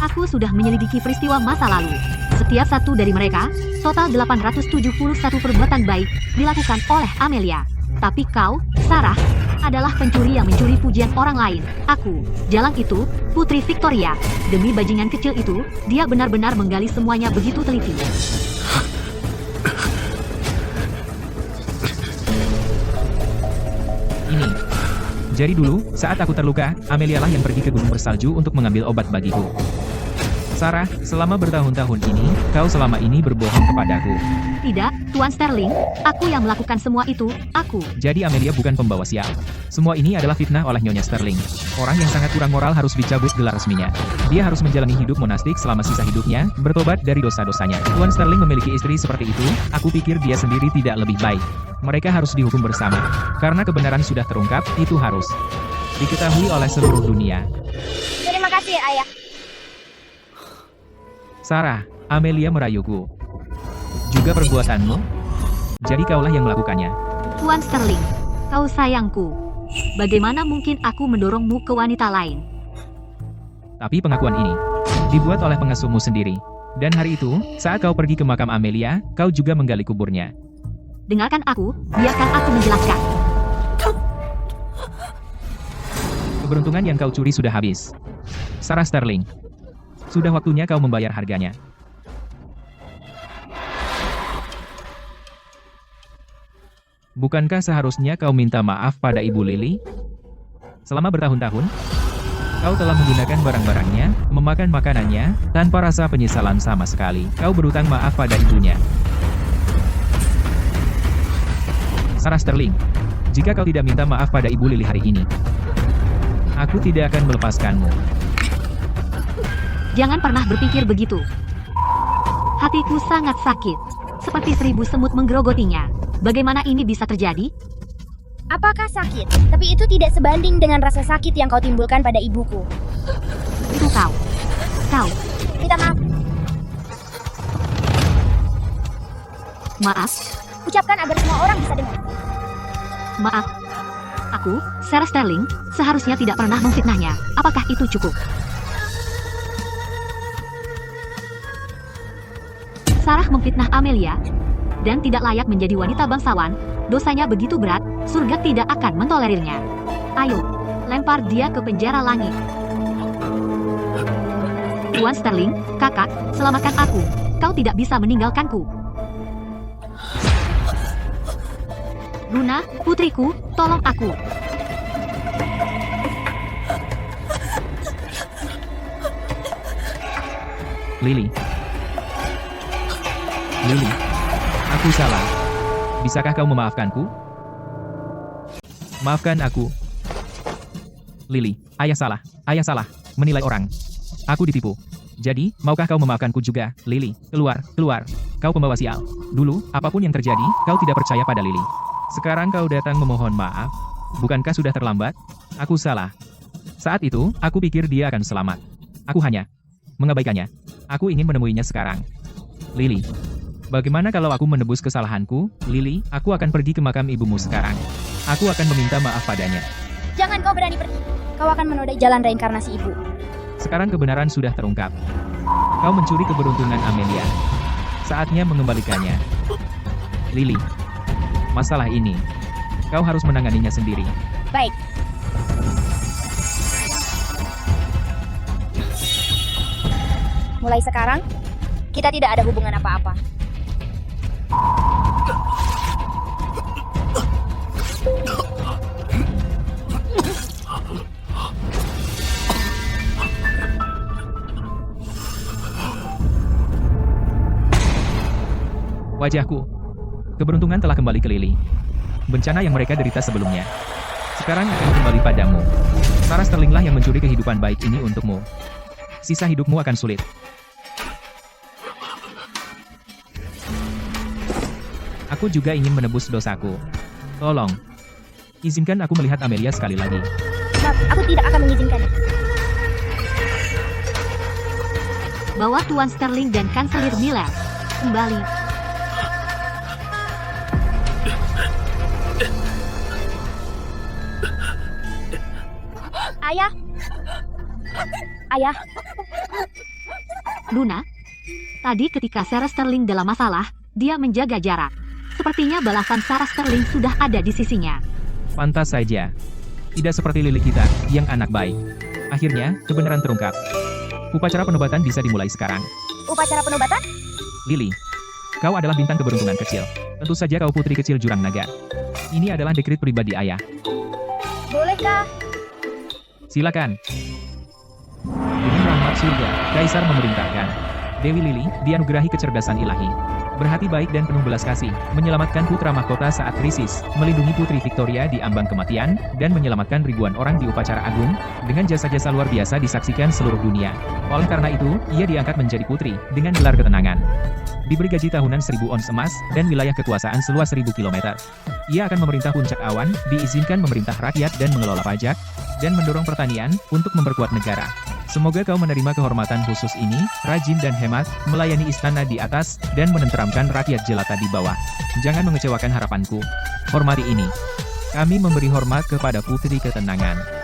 Aku sudah menyelidiki peristiwa masa lalu. Setiap satu dari mereka, total 871 perbuatan baik, dilakukan oleh Amelia. Tapi kau, Sarah, adalah pencuri yang mencuri pujian orang lain. Aku, Jalang itu, Putri Victoria. Demi bajingan kecil itu, dia benar-benar menggali semuanya begitu teliti. Ini. Jadi dulu, saat aku terluka, Amelia lah yang pergi ke gunung bersalju untuk mengambil obat bagiku. Sarah, selama bertahun-tahun ini, kau selama ini berbohong kepadaku. Tidak, Tuan Sterling, aku yang melakukan semua itu, aku. Jadi Amelia bukan pembawa sial. Semua ini adalah fitnah oleh Nyonya Sterling. Orang yang sangat kurang moral harus dicabut gelar resminya. Dia harus menjalani hidup monastik selama sisa hidupnya, bertobat dari dosa-dosanya. Tuan Sterling memiliki istri seperti itu, aku pikir dia sendiri tidak lebih baik. Mereka harus dihukum bersama. Karena kebenaran sudah terungkap, itu harus diketahui oleh seluruh dunia. Terima kasih, Ayah. Sarah, Amelia merayuku. Juga perbuatanmu? Jadi kaulah yang melakukannya. Tuan Sterling, kau sayangku. Bagaimana mungkin aku mendorongmu ke wanita lain? Tapi pengakuan ini dibuat oleh pengasuhmu sendiri. Dan hari itu, saat kau pergi ke makam Amelia, kau juga menggali kuburnya. Dengarkan aku, biarkan aku menjelaskan. Keberuntungan yang kau curi sudah habis. Sarah Sterling. Sudah waktunya kau membayar harganya. Bukankah seharusnya kau minta maaf pada Ibu Lily? Selama bertahun-tahun, kau telah menggunakan barang-barangnya, memakan makanannya, tanpa rasa penyesalan sama sekali. Kau berutang maaf pada ibunya. Sarah Sterling, jika kau tidak minta maaf pada Ibu Lily hari ini, aku tidak akan melepaskanmu. Jangan pernah berpikir begitu. Hatiku sangat sakit. Seperti 1000 semut menggerogotinya. Bagaimana ini bisa terjadi? Apakah sakit? Tapi itu tidak sebanding dengan rasa sakit yang kau timbulkan pada ibuku. Itu kau. Kau. Minta maaf. Maaf. Ucapkan agar semua orang bisa dengar. Maaf. Aku, Sarah Sterling, seharusnya tidak pernah memfitnahnya. Apakah itu cukup? Sarah memfitnah Amelia dan tidak layak menjadi wanita bangsawan. Dosanya begitu berat, surga tidak akan mentolerirnya. Ayo, lempar dia ke penjara langit. Tuan Sterling, kakak, selamatkan aku. Kau tidak bisa meninggalkanku. Luna, putriku, tolong aku. Lily. Lily, aku salah. Bisakah kau memaafkanku? Maafkan aku. Lily, ayah salah, menilai orang. Aku ditipu. Jadi, maukah kau memaafkanku juga, Lily? Keluar, kau pembawa sial. Dulu, apapun yang terjadi, kau tidak percaya pada Lily. Sekarang kau datang memohon maaf. Bukankah sudah terlambat? Aku salah. Saat itu, aku pikir dia akan selamat. Aku hanya mengabaikannya. Aku ingin menemuinya sekarang. Lily. Bagaimana kalau aku menebus kesalahanku, Lily? Aku akan pergi ke makam ibumu sekarang. Aku akan meminta maaf padanya. Jangan kau berani pergi. Kau akan menodai jalan reinkarnasi ibu. Sekarang kebenaran sudah terungkap. Kau mencuri keberuntungan Amelia. Saatnya mengembalikannya. Lily. Masalah ini, kau harus menanganinya sendiri. Baik. Mulai sekarang, kita tidak ada hubungan apa-apa. Wajahku. Keberuntungan telah kembali ke Lily. Bencana yang mereka derita sebelumnya sekarang akan kembali padamu. Sarah Sterlinglah yang mencuri kehidupan baik ini untukmu. Sisa hidupmu akan sulit. Aku juga ingin menebus dosaku. Tolong, izinkan aku melihat Amelia sekali lagi. Maaf, aku tidak akan mengizinkannya. Bawa Tuan Sterling dan Kanselir Miller kembali. Ayah. Ayah, Luna, tadi ketika Sarah Sterling dalam masalah, dia menjaga jarak. Sepertinya balasan Sarah Sterling sudah ada di sisinya. Pantas saja. Tidak seperti Lily kita, yang anak baik. Akhirnya, kebenaran terungkap. Upacara penobatan bisa dimulai sekarang. upacara penobatan? Lily, kau adalah bintang keberuntungan kecil. Tentu saja kau putri kecil jurang naga. Ini adalah dekrit pribadi ayah. Bolehkah? Silakan. Dengan rahmat surga, Kaisar memerintahkan. Dewi Lily dianugerahi kecerdasan ilahi. Berhati baik dan penuh belas kasih, menyelamatkan putra mahkota saat krisis, melindungi Putri Victoria di ambang kematian, dan menyelamatkan ribuan orang di upacara agung, dengan jasa-jasa luar biasa disaksikan seluruh dunia. Oleh karena itu, ia diangkat menjadi putri, dengan gelar ketenangan. Diberi gaji tahunan 1000 ons emas, dan wilayah kekuasaan seluas 1000 km. Ia akan memerintah puncak awan, diizinkan memerintah rakyat dan mengelola pajak, dan mendorong pertanian, untuk memperkuat negara. Semoga kau menerima kehormatan khusus ini, rajin dan hemat, melayani istana di atas, dan menenteramkan rakyat jelata di bawah. Jangan mengecewakan harapanku. Hormati ini. Kami memberi hormat kepada Putri Ketenangan.